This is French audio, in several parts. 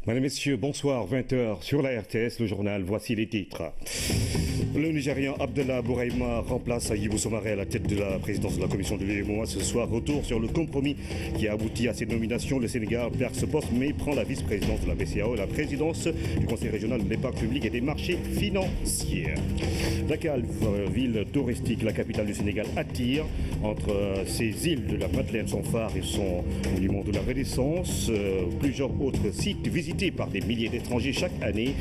Mesdames et messieurs, bonsoir, 20h sur la RTS, le journal, voici les titres. Le Nigérian Abdallah Bouraima remplace Hadjibou Soumaré à la tête de la présidence de la commission de l'UEMOA. Ce soir, retour sur le compromis qui a abouti à ces nominations. Le Sénégal perd ce poste mais prend la vice-présidence de la BCEAO, la présidence du Conseil régional de l'épargne publique et des marchés financiers. Dakar, ville touristique, la capitale du Sénégal, attire. Entre ces îles de la Madeleine, son phare et son monument de la Renaissance, plusieurs autres sites visités par des milliers d'étrangers chaque année.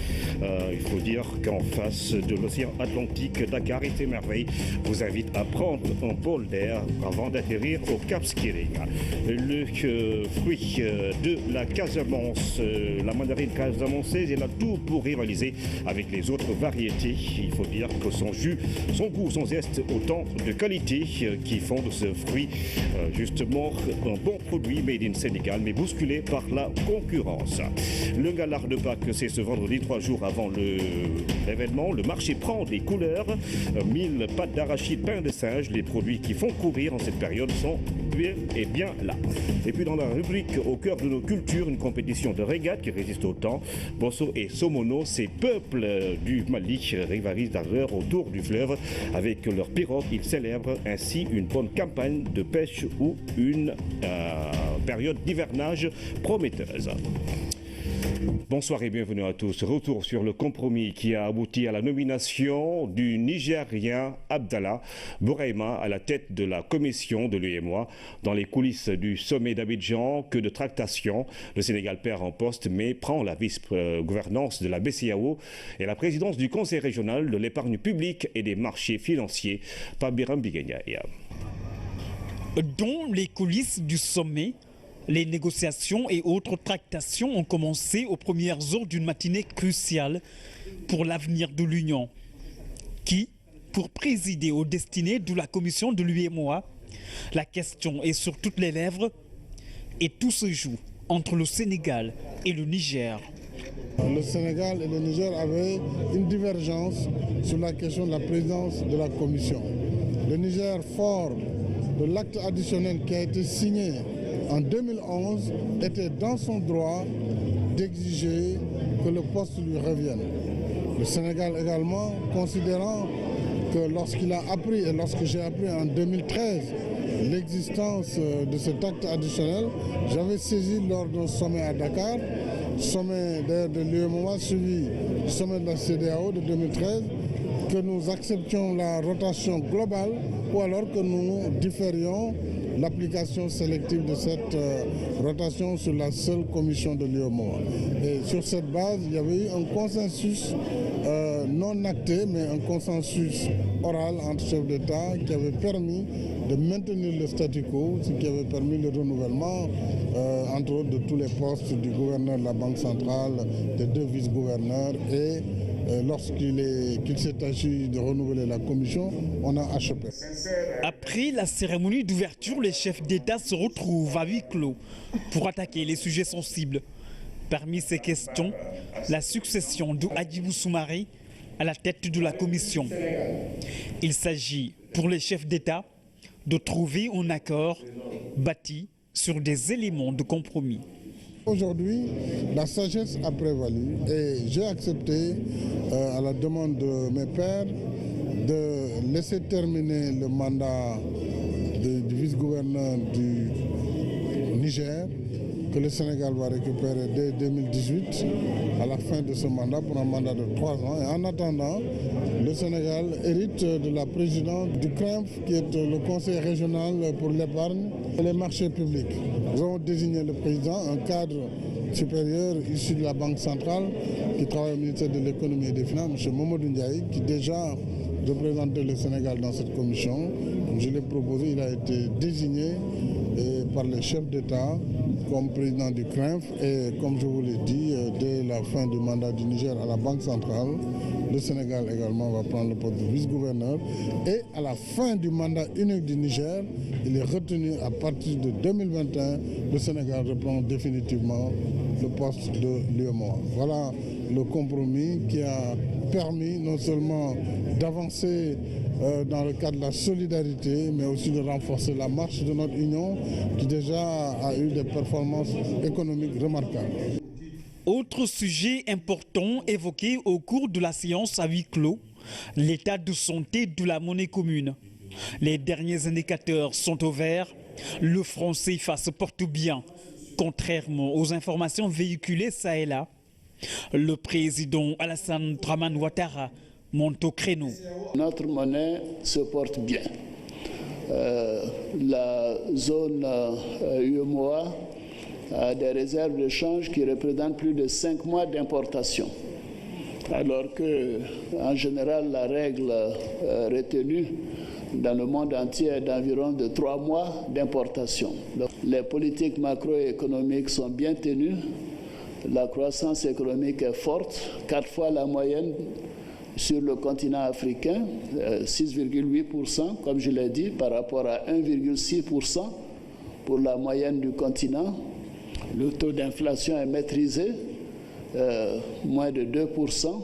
Il faut dire qu'en face de l'océan Atlantique, Dakar et ses merveilles vous invite à prendre un bol d'air avant d'atterrir au Cap Skirring. Le fruit de la Casamance, la mandarine casamançaise, elle a tout pour rivaliser avec les autres variétés. Il faut dire que son jus, son goût, son zeste, autant de qualités qui font de ce fruit justement un bon produit made in Sénégal, mais bousculé par la concurrence. Le gala de Pâques, c'est ce vendredi, 3 jours avant l'événement. Le marché prend des couleurs. 1000 pâtes d'arachide, pain de singe, les produits qui font courir en cette période sont bien là. Et puis dans la rubrique au cœur de nos cultures, une compétition de régate qui résiste au temps. Bosso et Somono, ces peuples du Mali rivalisent d'ailleurs autour du fleuve avec leurs pirogues. Ils célèbrent ainsi une bonne campagne de pêche ou une période d'hivernage prometteuse. Bonsoir et bienvenue à tous. Retour sur le compromis qui a abouti à la nomination du Nigérien Abdallah Bouraima à la tête de la commission de l'UEMOA. Dans les coulisses du sommet d'Abidjan, que de tractations. Le Sénégal perd en poste mais prend la vice-gouvernance de la BCEAO et la présidence du Conseil régional de l'épargne publique et des marchés financiers. Pabiram Bigenya. Dans les coulisses du sommet, les négociations et autres tractations ont commencé aux premières heures d'une matinée cruciale pour l'avenir de l'Union, qui, pour présider aux destinées de la commission de l'UEMOA, la question est sur toutes les lèvres et tout se joue entre le Sénégal et le Niger. Le Sénégal et le Niger avaient une divergence sur la question de la présidence de la commission. Le Niger, fort de l'acte additionnel qui a été signé en 2011, était dans son droit d'exiger que le poste lui revienne. Le Sénégal également, considérant que lorsqu'il a appris, et lorsque j'ai appris en 2013, l'existence de cet acte additionnel, j'avais saisi lors d'un sommet à Dakar, sommet de l'UEMOA suivi du sommet de la CEDEAO de 2013, que nous acceptions la rotation globale ou alors que nous différions l'application sélective de cette rotation sur la seule commission de l'UEMOA. Et sur cette base, il y avait eu un consensus non acté, mais un consensus oral entre chefs d'État qui avait permis de maintenir le statu quo, ce qui avait permis le renouvellement, entre autres, de tous les postes du gouverneur de la Banque centrale, des 2 vice-gouverneurs et lorsqu'il s'est agi de renouveler la commission, on a achevé. Après la cérémonie d'ouverture, les chefs d'État se retrouvent à huis clos pour attaquer les sujets sensibles. Parmi ces questions, la succession de Hadjibou Soumaré à la tête de la commission. Il s'agit pour les chefs d'État de trouver un accord bâti sur des éléments de compromis. Aujourd'hui, la sagesse a prévalu et j'ai accepté, à la demande de mes pairs, de laisser terminer le mandat du vice-gouverneur du Niger, que le Sénégal va récupérer dès 2018, à la fin de ce mandat, pour un mandat de 3 ans. Et en attendant, le Sénégal hérite de la présidence du CRIMF, qui est le Conseil régional pour l'épargne et les marchés publics. Nous avons désigné le président, un cadre supérieur issu de la Banque centrale, qui travaille au ministère de l'économie et des finances, M. Momodou Ndiaye, qui déjà représentait le Sénégal dans cette commission. Donc je l'ai proposé, il a été désigné par les chefs d'État comme président du CRIMF et comme je vous l'ai dit, dès la fin du mandat du Niger à la Banque centrale, le Sénégal également va prendre le poste de vice-gouverneur et à la fin du mandat unique du Niger, il est retenu à partir de 2021, le Sénégal reprend définitivement le poste de l'UEMOA. Voilà le compromis qui a permis non seulement d'avancer dans le cadre de la solidarité, mais aussi de renforcer la marche de notre union qui déjà a eu des performances économiques remarquables. Autre sujet important évoqué au cours de la séance à huis clos, l'état de santé de la monnaie commune. Les derniers indicateurs sont au vert. Le franc CFA se porte bien, contrairement aux informations véhiculées ça et là. Le président Alassane Dramane Ouattara monte au créneau. Notre monnaie se porte bien. La zone UEMOA a des réserves de change qui représentent plus de 5 mois d'importation. Alors que, en général, la règle retenue dans le monde entier est d'environ de 3 mois d'importation. Les politiques macroéconomiques sont bien tenues. La croissance économique est forte, 4 fois la moyenne sur le continent africain, 6,8%, comme je l'ai dit, par rapport à 1,6% pour la moyenne du continent. Le taux d'inflation est maîtrisé, moins de 2%.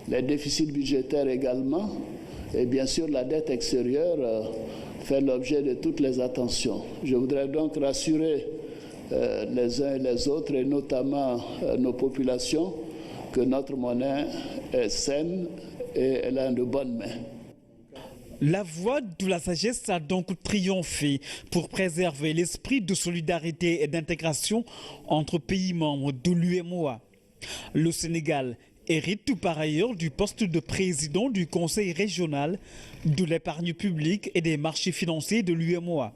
Les déficits budgétaires également. Et bien sûr, la dette extérieure fait l'objet de toutes les attentions. Je voudrais donc rassurer les uns et les autres, et notamment nos populations, que notre monnaie est saine et elle a de bonnes mains. La voie de la sagesse a donc triomphé pour préserver l'esprit de solidarité et d'intégration entre pays membres de l'UEMOA. Le Sénégal hérite par ailleurs du poste de président du Conseil régional de l'épargne publique et des marchés financiers de l'UEMOA.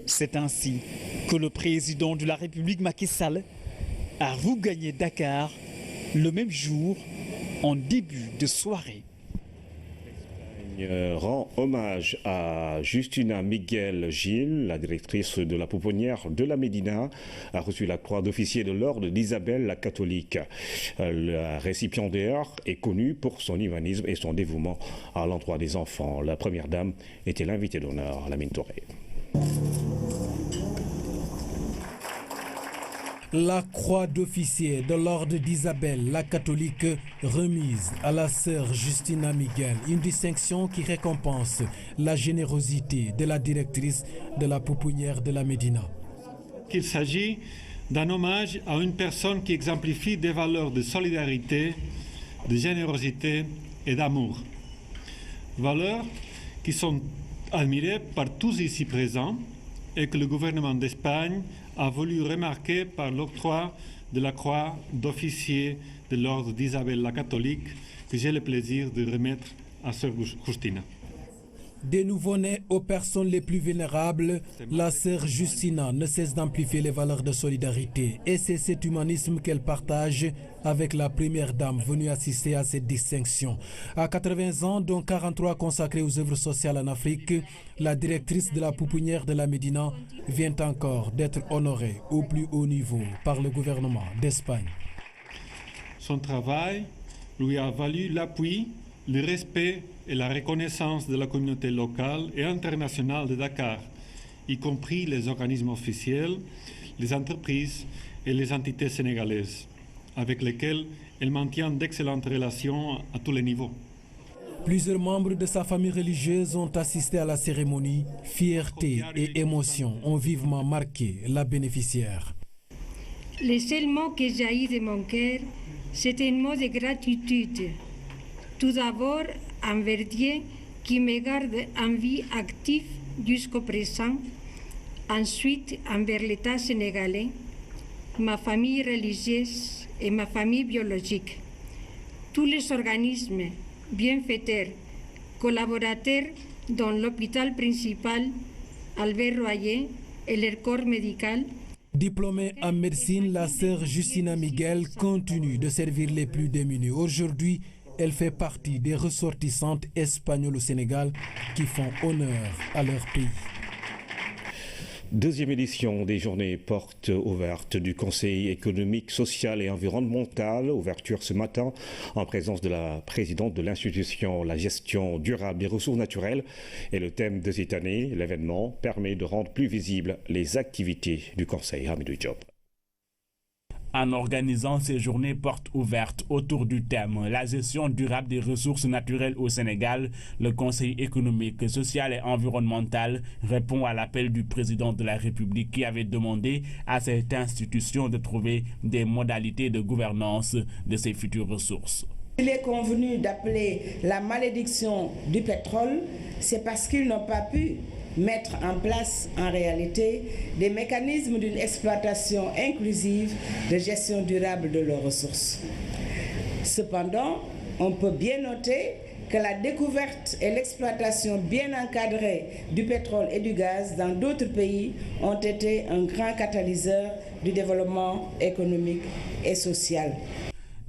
C'est ainsi que le président de la République Macky Sall a regagné Dakar le même jour en début de soirée. Rend hommage à Justina Miguel Gil, la directrice de la pouponnière de la Médina, a reçu la croix d'officier de l'ordre d'Isabelle la catholique. La récipiendaire est connue pour son humanisme et son dévouement à l'endroit des enfants. La première dame était l'invitée d'honneur, Lamine Touré. La croix d'officier de l'ordre d'Isabelle la catholique remise à la sœur Justina Miguel, une distinction qui récompense la générosité de la directrice de la pouponnière de la Médina. Il s'agit d'un hommage à une personne qui exemplifie des valeurs de solidarité, de générosité et d'amour. Valeurs qui sont admirées par tous ici présents et que le gouvernement d'Espagne a voulu remarquer par l'octroi de la croix d'officier de l'ordre d'Isabelle la catholique que j'ai le plaisir de remettre à sœur Justina. Des nouveau-nés aux personnes les plus vulnérables, la sœur Justina ne cesse d'amplifier les valeurs de solidarité et c'est cet humanisme qu'elle partage avec la première dame venue assister à cette distinction. À 80 ans, dont 43 consacrés aux œuvres sociales en Afrique, la directrice de la pouponnière de la Médina vient encore d'être honorée au plus haut niveau par le gouvernement d'Espagne. Son travail lui a valu l'appui, le respect et la reconnaissance de la communauté locale et internationale de Dakar, y compris les organismes officiels, les entreprises et les entités sénégalaises, avec lesquelles elle maintient d'excellentes relations à tous les niveaux. Plusieurs membres de sa famille religieuse ont assisté à la cérémonie. Fierté et émotion ont vivement marqué la bénéficiaire. Le seul mot que jaillit de mon cœur, c'est un mot de gratitude. Tout d'abord, envers Dieu qui me garde en vie active jusqu'au présent. Ensuite, envers l'État sénégalais, ma famille religieuse et ma famille biologique. Tous les organismes, bienfaiteurs, collaborateurs dans l'hôpital principal, Albert Royer et leur corps médical. Diplômée en médecine, la sœur Justina Miguel continue de servir les plus démunis. Aujourd'hui, elle fait partie des ressortissantes espagnoles au Sénégal qui font honneur à leur pays. Deuxième édition des journées portes ouvertes du Conseil économique, social et environnemental. Ouverture ce matin en présence de la présidente de l'institution, la gestion durable des ressources naturelles. Et le thème de cette année, l'événement permet de rendre plus visibles les activités du Conseil. Hamidou Diop. en organisant ces journées portes ouvertes autour du thème « La gestion durable des ressources naturelles au Sénégal », le Conseil économique, social et environnemental répond à l'appel du président de la République qui avait demandé à cette institution de trouver des modalités de gouvernance de ces futures ressources. Il est convenu d'appeler la malédiction du pétrole, c'est parce qu'ils n'ont pas pu mettre en place en réalité des mécanismes d'une exploitation inclusive de gestion durable de leurs ressources. Cependant, on peut bien noter que la découverte et l'exploitation bien encadrée du pétrole et du gaz dans d'autres pays ont été un grand catalyseur du développement économique et social.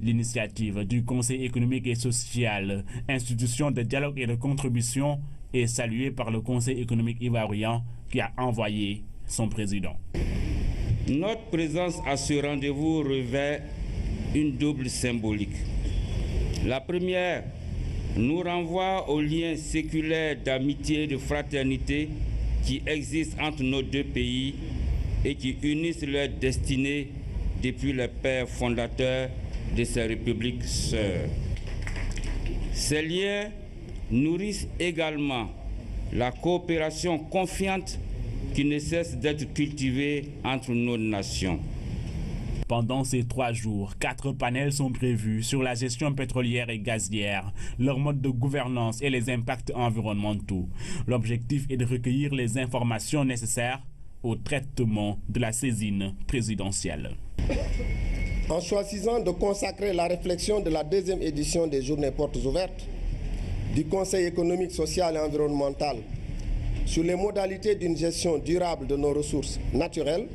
L'initiative du Conseil économique et social, institution de dialogue et de contribution, est saluée par le Conseil économique ivoirien qui a envoyé son président. Notre présence à ce rendez-vous revêt une double symbolique. La première nous renvoie aux liens séculaires d'amitié et de fraternité qui existent entre nos deux pays et qui unissent leurs destinées depuis les pères fondateurs de ces républiques sœurs. Ces liens nourrissent également la coopération confiante qui ne cesse d'être cultivée entre nos nations. Pendant ces 3 jours, 4 panels sont prévus sur la gestion pétrolière et gazière, leur mode de gouvernance et les impacts environnementaux. L'objectif est de recueillir les informations nécessaires au traitement de la saisine présidentielle. En choisissant de consacrer la réflexion de la 2e édition des Journées Portes Ouvertes du Conseil économique, social et environnemental sur les modalités d'une gestion durable de nos ressources naturelles,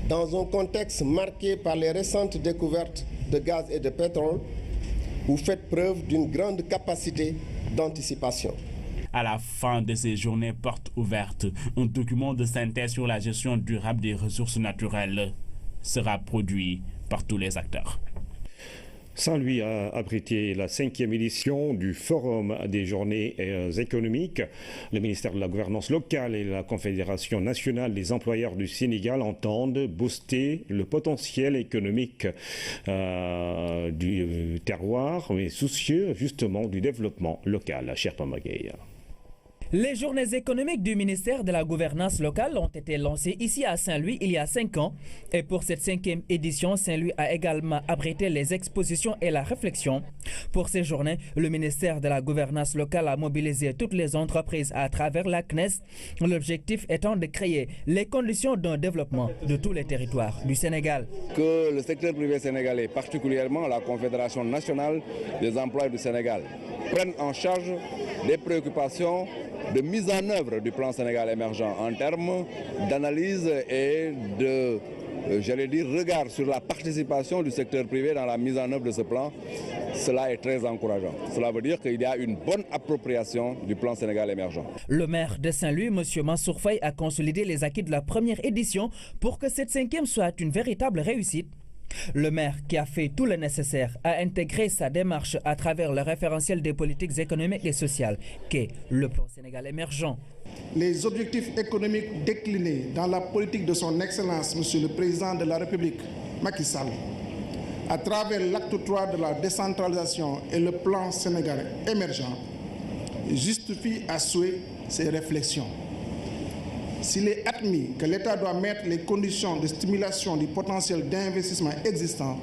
dans un contexte marqué par les récentes découvertes de gaz et de pétrole, vous faites preuve d'une grande capacité d'anticipation. À la fin de ces journées portes ouvertes, un document de synthèse sur la gestion durable des ressources naturelles sera produit par tous les acteurs. Saint-Louis a abrité la 5e édition du Forum des journées économiques. Le ministère de la Gouvernance locale et la Confédération nationale des employeurs du Sénégal entendent booster le potentiel économique du terroir, mais soucieux justement du développement local. Sherpa Magaye. Les journées économiques du ministère de la Gouvernance locale ont été lancées ici à Saint-Louis il y a 5 ans. Et pour cette 5e édition, Saint-Louis a également abrité les expositions et la réflexion. Pour ces journées, le ministère de la Gouvernance locale a mobilisé toutes les entreprises à travers la CNES, l'objectif étant de créer les conditions d'un développement de tous les territoires du Sénégal. Que le secteur privé sénégalais, particulièrement la Confédération nationale des employeurs du Sénégal, prennent en charge les préoccupations de mise en œuvre du plan Sénégal émergent en termes d'analyse et de, regard sur la participation du secteur privé dans la mise en œuvre de ce plan. Cela est très encourageant. Cela veut dire qu'il y a une bonne appropriation du plan Sénégal émergent. Le maire de Saint-Louis, M. Mansour Faye, a consolidé les acquis de la première édition pour que cette 5e soit une véritable réussite. Le maire, qui a fait tout le nécessaire, a intégré sa démarche à travers le référentiel des politiques économiques et sociales, qu'est le plan Sénégal émergent. Les objectifs économiques déclinés dans la politique de son Excellence, Monsieur le Président de la République, Macky Sall, à travers l'acte 3 de la décentralisation et le plan Sénégal émergent, justifient à souhait ces réflexions. S'il est admis que l'État doit mettre les conditions de stimulation du potentiel d'investissement existant,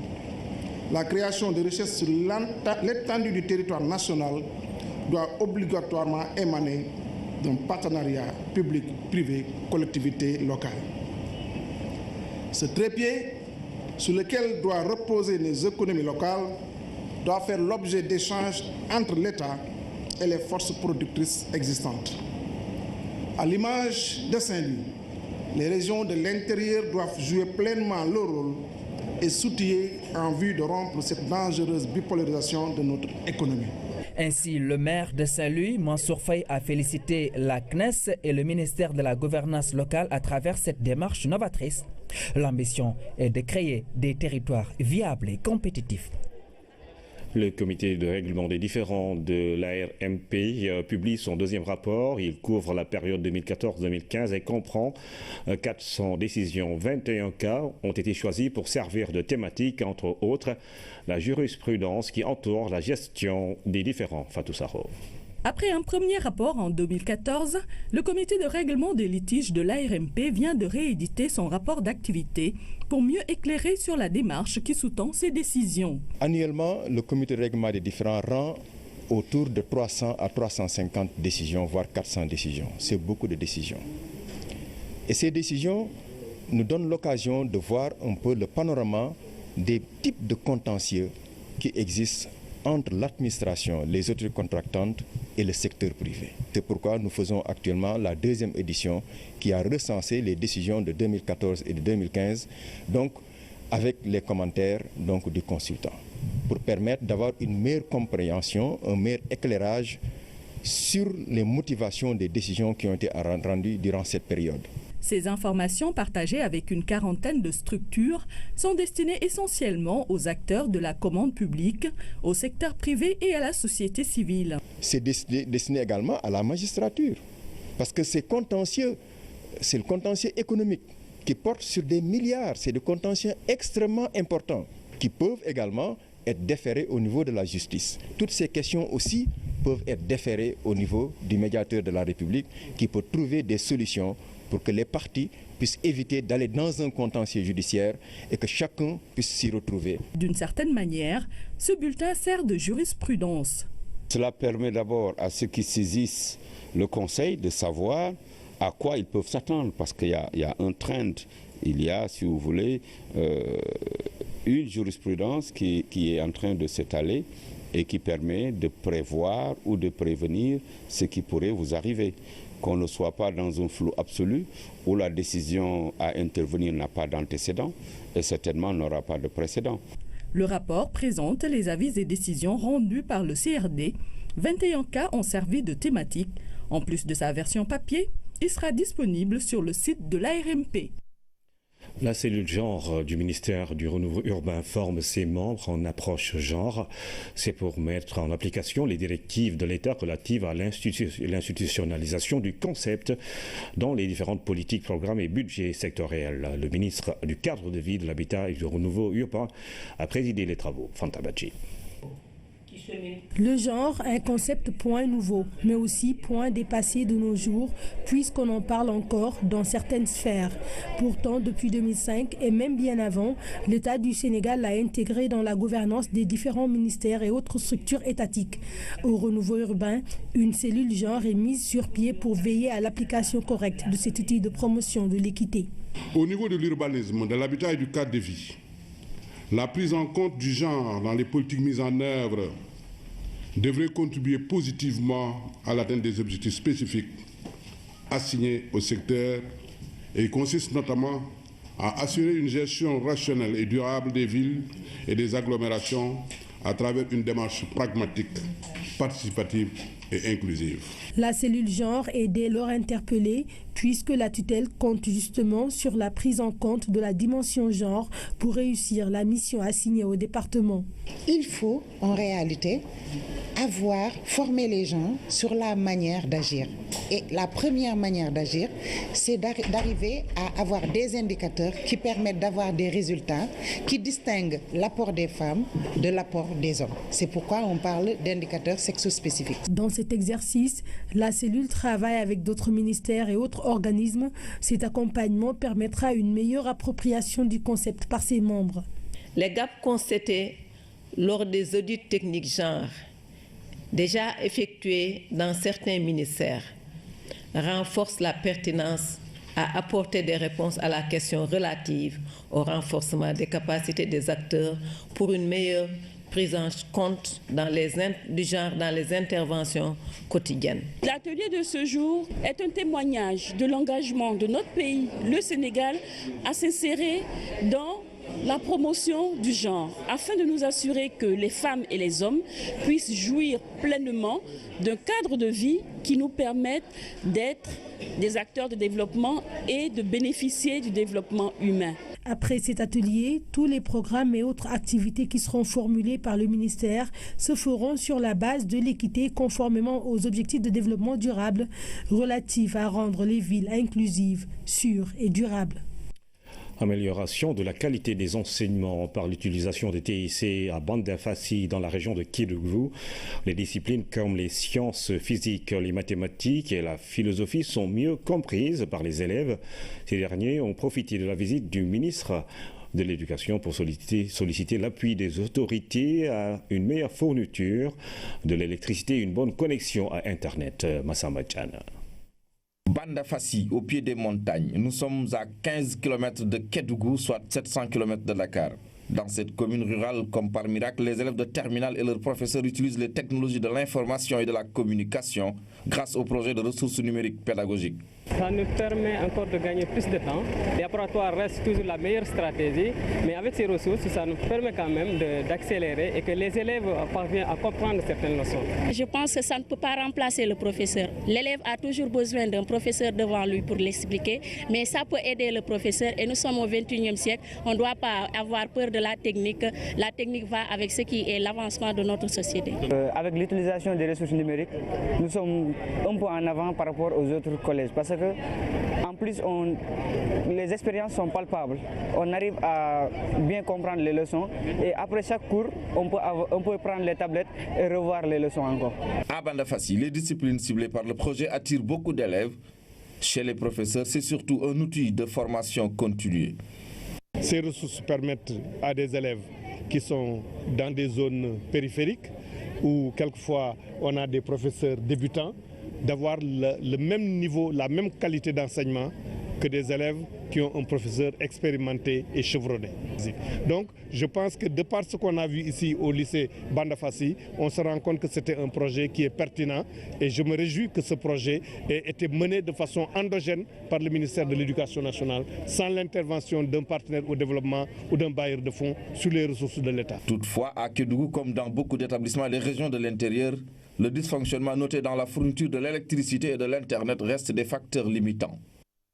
la création de richesses sur l'étendue du territoire national doit obligatoirement émaner d'un partenariat public-privé, collectivité locale. Ce trépied sur lequel doivent reposer les économies locales doit faire l'objet d'échanges entre l'État et les forces productrices existantes. À l'image de Saint-Louis, les régions de l'intérieur doivent jouer pleinement leur rôle et s'outiller en vue de rompre cette dangereuse bipolarisation de notre économie. Ainsi, le maire de Saint-Louis, Mansour Faye, a félicité la CNES et le ministère de la Gouvernance locale à travers cette démarche novatrice. L'ambition est de créer des territoires viables et compétitifs. Le comité de règlement des différends de l'ARMP publie son deuxième rapport. Il couvre la période 2014-2015 et comprend 400 décisions. 21 cas ont été choisis pour servir de thématique, entre autres la jurisprudence qui entoure la gestion des différends. Fatou Saro. Après un premier rapport en 2014, le comité de règlement des litiges de l'ARMP vient de rééditer son rapport d'activité pour mieux éclairer sur la démarche qui sous-tend ces décisions. Annuellement, le comité de règlement des différends rend autour de 300 à 350 décisions, voire 400 décisions. C'est beaucoup de décisions. Et ces décisions nous donnent l'occasion de voir un peu le panorama des types de contentieux qui existent entre l'administration, les autorités contractantes et le secteur privé. C'est pourquoi nous faisons actuellement la deuxième édition qui a recensé les décisions de 2014 et de 2015, donc avec les commentaires du consultant, pour permettre d'avoir une meilleure compréhension, un meilleur éclairage sur les motivations des décisions qui ont été rendues durant cette période. Ces informations partagées avec une quarantaine de structures sont destinées essentiellement aux acteurs de la commande publique, au secteur privé et à la société civile. C'est destiné également à la magistrature, parce que c'est le contentieux économique qui porte sur des milliards, c'est des contentieux extrêmement importants qui peuvent également être déférés au niveau de la justice. Toutes ces questions aussi peuvent être déférées au niveau du médiateur de la République qui peut trouver des solutions pour que les parties puissent éviter d'aller dans un contentieux judiciaire et que chacun puisse s'y retrouver. D'une certaine manière, ce bulletin sert de jurisprudence. Cela permet d'abord à ceux qui saisissent le Conseil de savoir à quoi ils peuvent s'attendre, parce qu'il y a un trend, il y a, si vous voulez, une jurisprudence qui est en train de s'étaler et qui permet de prévoir ou de prévenir ce qui pourrait vous arriver. Qu'on ne soit pas dans un flou absolu où la décision à intervenir n'a pas d'antécédent et certainement n'aura pas de précédent. Le rapport présente les avis et décisions rendus par le CRD. 21 cas ont servi de thématique. En plus de sa version papier, il sera disponible sur le site de l'ARMP. La cellule genre du ministère du Renouveau urbain forme ses membres en approche genre. C'est pour mettre en application les directives de l'État relatives à l'institutionnalisation du concept dans les différentes politiques, programmes et budgets sectoriels. Le ministre du Cadre de vie, de l'Habitat et du Renouveau urbain a présidé les travaux. Fanta Badji. Le genre, un concept point nouveau, mais aussi point dépassé de nos jours, puisqu'on en parle encore dans certaines sphères. Pourtant, depuis 2005 et même bien avant, l'État du Sénégal l'a intégré dans la gouvernance des différents ministères et autres structures étatiques. Au Renouveau urbain, une cellule genre est mise sur pied pour veiller à l'application correcte de cet outil de promotion de l'équité. Au niveau de l'urbanisme, de l'habitat et du cadre de vie, la prise en compte du genre dans les politiques mises en œuvre devrait contribuer positivement à l'atteinte des objectifs spécifiques assignés au secteur et consiste notamment à assurer une gestion rationnelle et durable des villes et des agglomérations à travers une démarche pragmatique, participative et inclusive. La cellule genre est dès lors interpellée puisque la tutelle compte justement sur la prise en compte de la dimension genre pour réussir la mission assignée au département. Il faut en réalité former les gens sur la manière d'agir. Et la première manière d'agir, c'est d'arriver à avoir des indicateurs qui permettent d'avoir des résultats qui distinguent l'apport des femmes de l'apport des hommes. C'est pourquoi on parle d'indicateurs sexospécifiques. Dans cet exercice, la cellule travaille avec d'autres ministères et autres organismes. Cet accompagnement permettra une meilleure appropriation du concept par ses membres. Les gaps constatés lors des audits techniques genre, déjà effectués dans certains ministères, renforcent la pertinence à apporter des réponses à la question relative au renforcement des capacités des acteurs pour une meilleure prise en compte du genre dans les interventions quotidiennes. L'atelier de ce jour est un témoignage de l'engagement de notre pays, le Sénégal, à s'insérer dans la promotion du genre, afin de nous assurer que les femmes et les hommes puissent jouir pleinement d'un cadre de vie qui nous permette d'être des acteurs de développement et de bénéficier du développement humain. Après cet atelier, tous les programmes et autres activités qui seront formulées par le ministère se feront sur la base de l'équité conformément aux objectifs de développement durable relatifs à rendre les villes inclusives, sûres et durables. Amélioration de la qualité des enseignements par l'utilisation des TIC à Bandafassi dans la région de Kédougou. Les disciplines comme les sciences physiques, les mathématiques et la philosophie sont mieux comprises par les élèves. Ces derniers ont profité de la visite du ministre de l'Éducation pour solliciter l'appui des autorités à une meilleure fourniture de l'électricité et une bonne connexion à Internet. Massamba Djana. Bandafassi, au pied des montagnes. Nous sommes à 15 km de Kédougou, soit 700 km de Dakar. Dans cette commune rurale, comme par miracle, les élèves de terminale et leurs professeurs utilisent les technologies de l'information et de la communication grâce au projet de ressources numériques pédagogiques. Ça nous permet encore de gagner plus de temps. Les laboratoires restent toujours la meilleure stratégie, mais avec ces ressources, ça nous permet quand même d'accélérer et que les élèves parviennent à comprendre certaines notions. Je pense que ça ne peut pas remplacer le professeur. L'élève a toujours besoin d'un professeur devant lui pour l'expliquer, mais ça peut aider le professeur et nous sommes au XXIe siècle. On ne doit pas avoir peur de la technique. La technique va avec ce qui est l'avancement de notre société. Avec l'utilisation des ressources numériques, nous sommes un peu en avant par rapport aux autres collèges. Parce que, en plus, les expériences sont palpables. On arrive à bien comprendre les leçons et après chaque cours, on peut prendre les tablettes et revoir les leçons encore. À Bandafassi, les disciplines ciblées par le projet attirent beaucoup d'élèves. Chez les professeurs, c'est surtout un outil de formation continue. Ces ressources permettent à des élèves qui sont dans des zones périphériques où quelquefois on a des professeurs débutants d'avoir le même niveau, la même qualité d'enseignement que des élèves qui ont un professeur expérimenté et chevronné. Donc je pense que de par ce qu'on a vu ici au lycée Bandafassi, on se rend compte que c'était un projet qui est pertinent et je me réjouis que ce projet ait été mené de façon endogène par le ministère de l'Éducation nationale sans l'intervention d'un partenaire au développement ou d'un bailleur de fonds sur les ressources de l'État. Toutefois, à Kédougou, comme dans beaucoup d'établissements des régions de l'intérieur, le dysfonctionnement noté dans la fourniture de l'électricité et de l'Internet reste des facteurs limitants.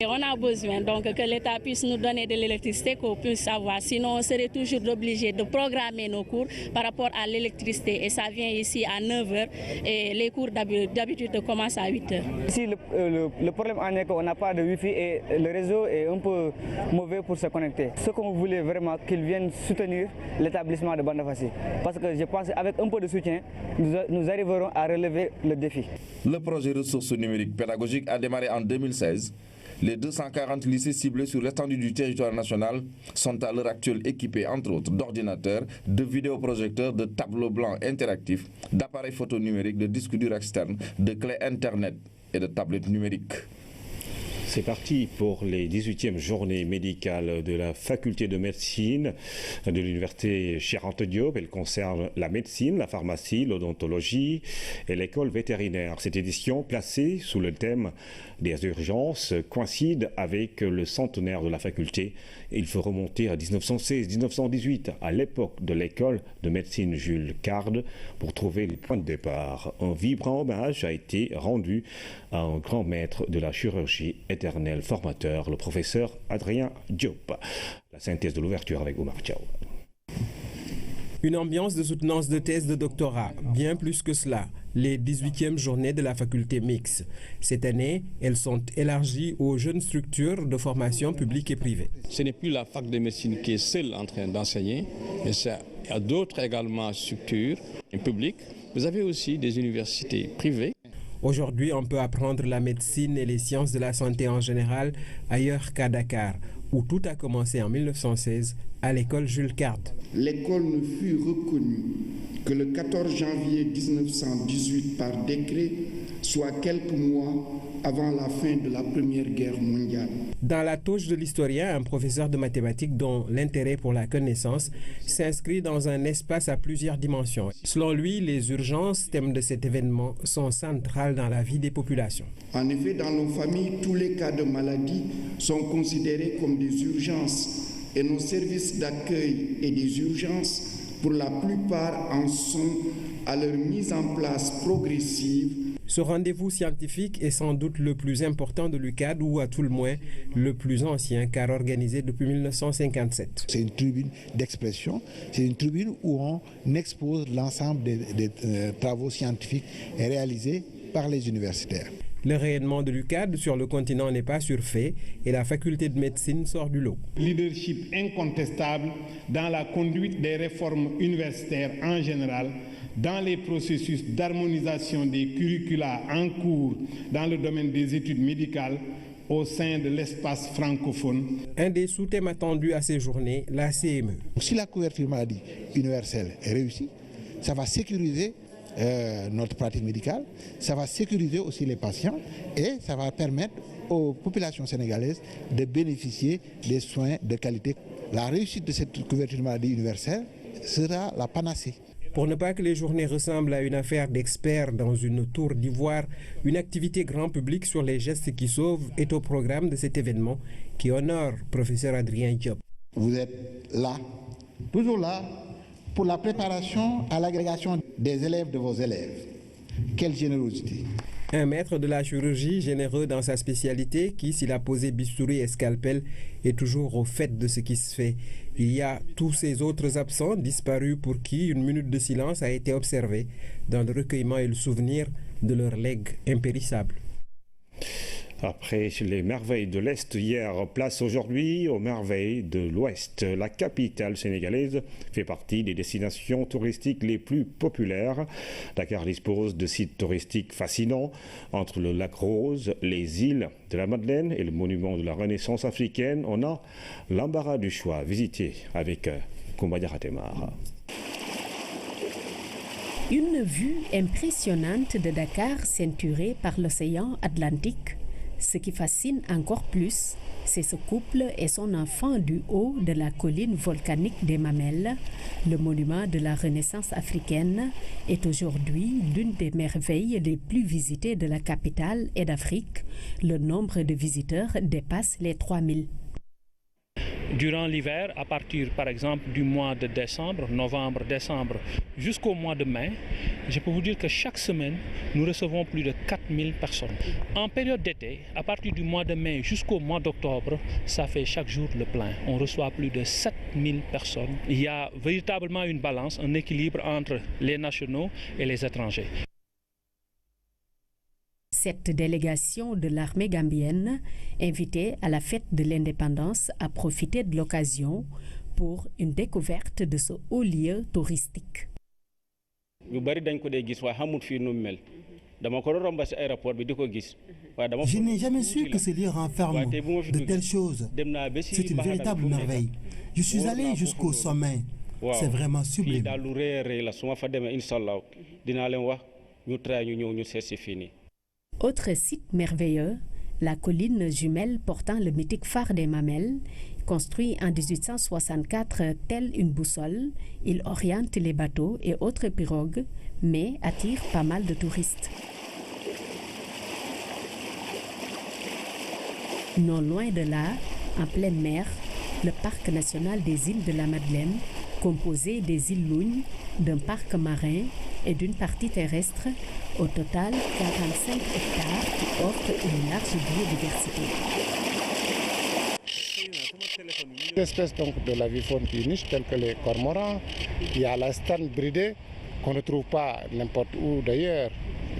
Et on a besoin donc que l'État puisse nous donner de l'électricité, qu'on puisse savoir. Sinon, on serait toujours obligé de programmer nos cours par rapport à l'électricité. Et ça vient ici à 9h et les cours d'habitude commencent à 8h. Ici, le problème en est qu'on n'a pas de Wi-Fi et le réseau est un peu mauvais pour se connecter. Ce qu'on voulait vraiment, qu'ils viennent soutenir l'établissement de Bandafassi. Parce que je pense qu'avec un peu de soutien, nous arriverons à relever le défi. Le projet ressources numériques pédagogiques a démarré en 2016. Les 240 lycées ciblés sur l'étendue du territoire national sont à l'heure actuelle équipés, entre autres, d'ordinateurs, de vidéoprojecteurs, de tableaux blancs interactifs, d'appareils photo numériques, de disques durs externes, de clés Internet et de tablettes numériques. C'est parti pour les 18e journées médicales de la faculté de médecine de l'université Cheikh Anta Diop. Elle concerne la médecine, la pharmacie, l'odontologie et l'école vétérinaire. Cette édition, placée sous le thème des urgences, coïncide avec le centenaire de la faculté. Il faut remonter à 1916-1918, à l'époque de l'école de médecine Jules Carde, pour trouver le point de départ. Un vibrant hommage a été rendu à un grand maître de la chirurgie, éternel formateur, le professeur Adrien Diop. La synthèse de l'ouverture avec Omar Tchao. Une ambiance de soutenance de thèse de doctorat, bien plus que cela, les 18e journées de la faculté mixte. Cette année, elles sont élargies aux jeunes structures de formation publique et privée. Ce n'est plus la fac de médecine qui est seule en train d'enseigner, mais il y a d'autres également structures publiques. Vous avez aussi des universités privées. Aujourd'hui, on peut apprendre la médecine et les sciences de la santé en général ailleurs qu'à Dakar, où tout a commencé en 1916 à l'école Jules Carde. L'école ne fut reconnue que le 14 janvier 1918 par décret, soit quelques mois avant la fin de la Première Guerre mondiale. Dans la touche de l'historien, un professeur de mathématiques dont l'intérêt pour la connaissance s'inscrit dans un espace à plusieurs dimensions. Selon lui, les urgences, thème de cet événement, sont centrales dans la vie des populations. En effet, dans nos familles, tous les cas de maladie sont considérés comme des urgences et nos services d'accueil et des urgences, pour la plupart, en sont à leur mise en place progressive. Ce rendez-vous scientifique est sans doute le plus important de l'UCAD ou à tout le moins le plus ancien car organisé depuis 1957. C'est une tribune d'expression, c'est une tribune où on expose l'ensemble des travaux scientifiques réalisés par les universitaires. Le rayonnement de l'UCAD sur le continent n'est pas surfait et la faculté de médecine sort du lot. Leadership incontestable dans la conduite des réformes universitaires en général, dans les processus d'harmonisation des curricula en cours dans le domaine des études médicales au sein de l'espace francophone. Un des sous-thèmes attendus à ces journées, la CME. Si la couverture maladie universelle est réussie, ça va sécuriser notre pratique médicale, ça va sécuriser aussi les patients et ça va permettre aux populations sénégalaises de bénéficier des soins de qualité. La réussite de cette couverture maladie universelle sera la panacée. Pour ne pas que les journées ressemblent à une affaire d'experts dans une tour d'ivoire, une activité grand public sur les gestes qui sauvent est au programme de cet événement qui honore professeur Adrien Diop. Vous êtes là, toujours là, pour la préparation à l'agrégation des élèves de vos élèves. Quelle générosité! Un maître de la chirurgie généreux dans sa spécialité qui, s'il a posé bistouri et scalpel, est toujours au fait de ce qui se fait. Il y a tous ces autres absents disparus pour qui une minute de silence a été observée dans le recueillement et le souvenir de leur legs impérissable. Après les merveilles de l'Est hier, place aujourd'hui aux merveilles de l'Ouest. La capitale sénégalaise fait partie des destinations touristiques les plus populaires. Dakar dispose de sites touristiques fascinants entre le lac Rose, les îles de la Madeleine et le monument de la Renaissance africaine. On a l'embarras du choix. Visité avec Koumbaya Ratemar. Une vue impressionnante de Dakar ceinturée par l'océan Atlantique. Ce qui fascine encore plus, c'est ce couple et son enfant du haut de la colline volcanique des Mamelles. Le monument de la Renaissance africaine est aujourd'hui l'une des merveilles les plus visitées de la capitale et d'Afrique. Le nombre de visiteurs dépasse les 3000. Durant l'hiver, à partir par exemple du mois de décembre, novembre, décembre, jusqu'au mois de mai, je peux vous dire que chaque semaine, nous recevons plus de 4000 personnes. En période d'été, à partir du mois de mai jusqu'au mois d'octobre, ça fait chaque jour le plein. On reçoit plus de 7000 personnes. Il y a véritablement une balance, un équilibre entre les nationaux et les étrangers. Cette délégation de l'armée gambienne, invitée à la fête de l'indépendance, a profité de l'occasion pour une découverte de ce haut lieu touristique. Je n'ai jamais su que ce lieu renferme de telles choses. C'est une véritable merveille. Je suis allé jusqu'au sommet. C'est vraiment sublime. Autre site merveilleux, la colline jumelle portant le mythique phare des Mamelles. Construit en 1864 tel une boussole, il oriente les bateaux et autres pirogues, mais attire pas mal de touristes. Non loin de là, en pleine mer, le parc national des îles de la Madeleine, composé des îles Lougnes, d'un parc marin et d'une partie terrestre, au total 45 hectares qui offrent une large biodiversité. Espèces donc de la faune qui niche, telles que les cormorans, il y a la stane bridée qu'on ne trouve pas n'importe où d'ailleurs,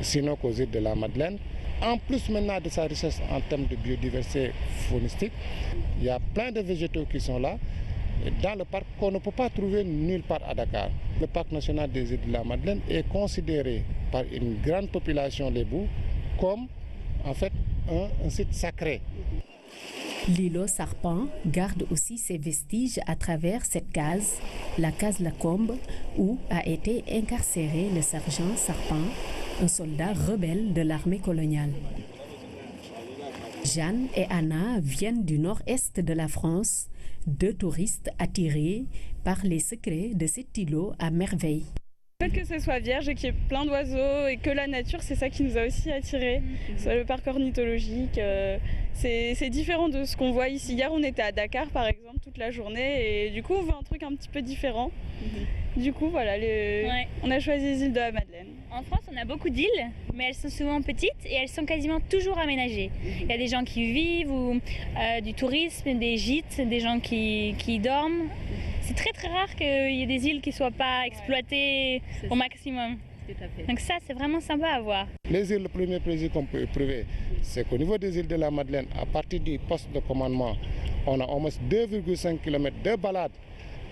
sinon qu'aux îles de la Madeleine. En plus maintenant de sa richesse en termes de biodiversité faunistique, il y a plein de végétaux qui sont là dans le parc qu'on ne peut pas trouver nulle part à Dakar. Le parc national des îles de la Madeleine est considéré par une grande population lébou comme en fait un site sacré. L'îlot Sarpan garde aussi ses vestiges à travers cette case, la case Lacombe, où a été incarcéré le sergent Sarpan, un soldat rebelle de l'armée coloniale. Jeanne et Anna viennent du nord-est de la France, deux touristes attirés par les secrets de cet îlot à merveille. Le fait que ce soit vierge et qu'il y ait plein d'oiseaux et que la nature, c'est ça qui nous a aussi attirés. Le parc ornithologique, c'est différent de ce qu'on voit ici. Hier, on était à Dakar, par exemple, toute la journée et du coup, on voit un truc un petit peu différent. Du coup, voilà, on a choisi les îles de la Madeleine. En France, on a beaucoup d'îles, mais elles sont souvent petites et elles sont quasiment toujours aménagées. Il y a des gens qui vivent, ou du tourisme, des gîtes, des gens qui dorment. C'est très très rare qu'il y ait des îles qui ne soient pas exploitées au maximum. Donc ça, c'est vraiment sympa à voir. Les îles, le premier plaisir qu'on peut éprouver, c'est qu'au niveau des îles de la Madeleine, à partir du poste de commandement, on a au moins 2,5 km de balade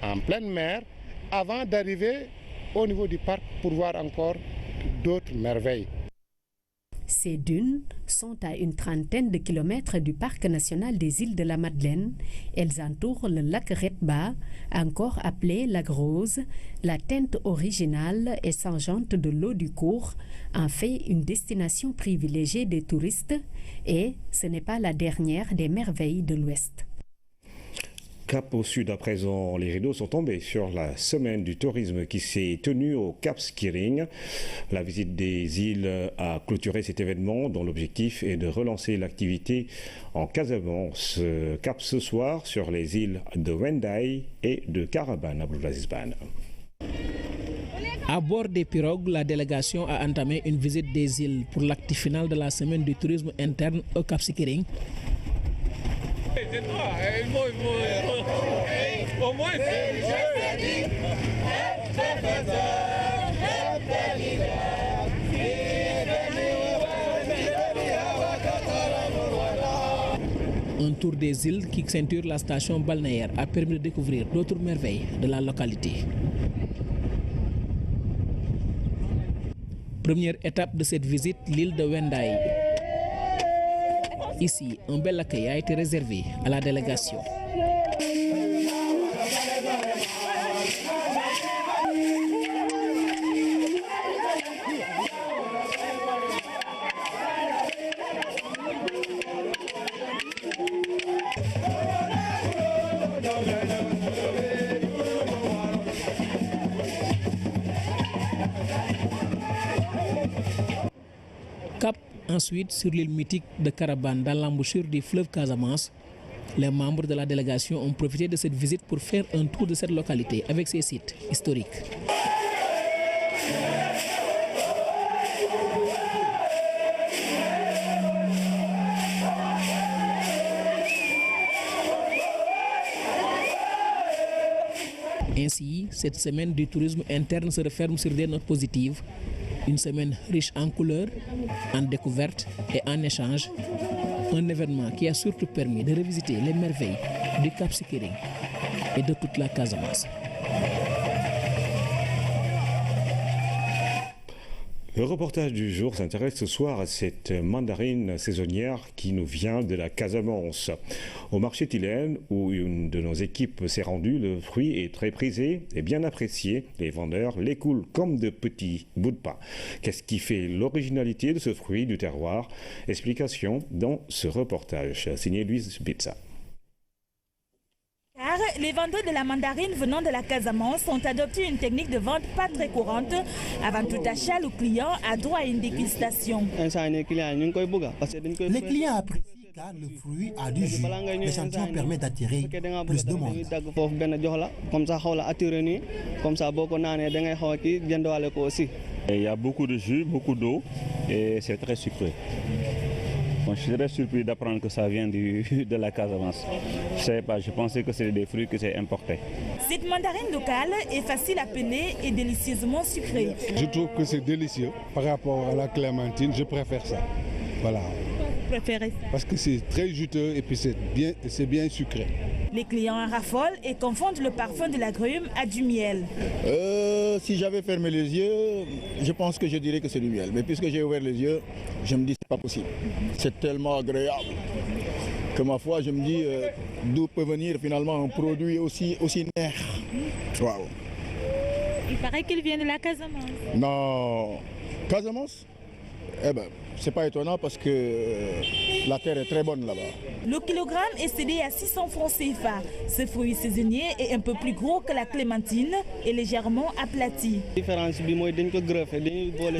en pleine mer avant d'arriver au niveau du parc pour voir encore d'autres merveilles. Ces dunes sont à une trentaine de kilomètres du parc national des îles de la Madeleine. Elles entourent le lac Retba, encore appelé lac Rose. La teinte originale et changeante de l'eau du cours en fait une destination privilégiée des touristes et ce n'est pas la dernière des merveilles de l'Ouest. Cap au sud à présent, les rideaux sont tombés sur la semaine du tourisme qui s'est tenue au Cap Skirring. La visite des îles a clôturé cet événement dont l'objectif est de relancer l'activité en Casamance. Cap ce soir sur les îles de Wendai et de Caraban à Blazisban. À bord des pirogues, la délégation a entamé une visite des îles pour l'acte final de la semaine du tourisme interne au Cap Skirring. Un tour des îles qui ceinture la station balnéaire a permis de découvrir d'autres merveilles de la localité. Première étape de cette visite, l'île de Wendai. Ici, un bel accueil a été réservé à la délégation. Cap ensuite sur l'île mythique de Caraban dans l'embouchure du fleuve Casamance. Les membres de la délégation ont profité de cette visite pour faire un tour de cette localité avec ses sites historiques. Ainsi, cette semaine du tourisme interne se referme sur des notes positives. Une semaine riche en couleurs, en découvertes et en échanges. Un événement qui a surtout permis de revisiter les merveilles du Cap Skirring et de toute la Casamance. Le reportage du jour s'intéresse ce soir à cette mandarine saisonnière qui nous vient de la Casamance. Au marché Tilène, où une de nos équipes s'est rendue, le fruit est très prisé et bien apprécié. Les vendeurs l'écoulent comme de petits bouts de pain. Qu'est-ce qui fait l'originalité de ce fruit du terroir? Explication dans ce reportage, signé Louise Bitsa. Car les vendeurs de la mandarine venant de la Casamance ont adopté une technique de vente pas très courante. Avant tout achat, le client a droit à une dégustation. Les clients apprécient car le fruit a du jus. L'échantillon permet d'attirer plus de monde. Il y a beaucoup de jus, beaucoup d'eau et c'est très sucré. Bon, je suis très surpris d'apprendre que ça vient de la Casamance. Je ne savais pas, je pensais que c'était des fruits que c'est importé. Cette mandarine locale est facile à peler et délicieusement sucrée. Je trouve que c'est délicieux par rapport à la clémentine, je préfère ça. Voilà. Vous préférez ça? Parce que c'est très juteux et puis c'est bien sucré. Les clients en raffolent et confondent le parfum de l'agrume à du miel. Si j'avais fermé les yeux, je pense que je dirais que c'est du miel. Mais puisque j'ai ouvert les yeux, je me dis que c'est pas possible. C'est tellement agréable que ma foi, je me dis d'où peut venir finalement un produit aussi nair. Wow. Il paraît qu'il vient de la Casamance. Non, Casamance? Eh ben, c'est pas étonnant parce que la terre est très bonne là-bas. Le kilogramme est cédé à 600 francs CFA. Ce fruit saisonnier est un peu plus gros que la clémentine et légèrement aplati. La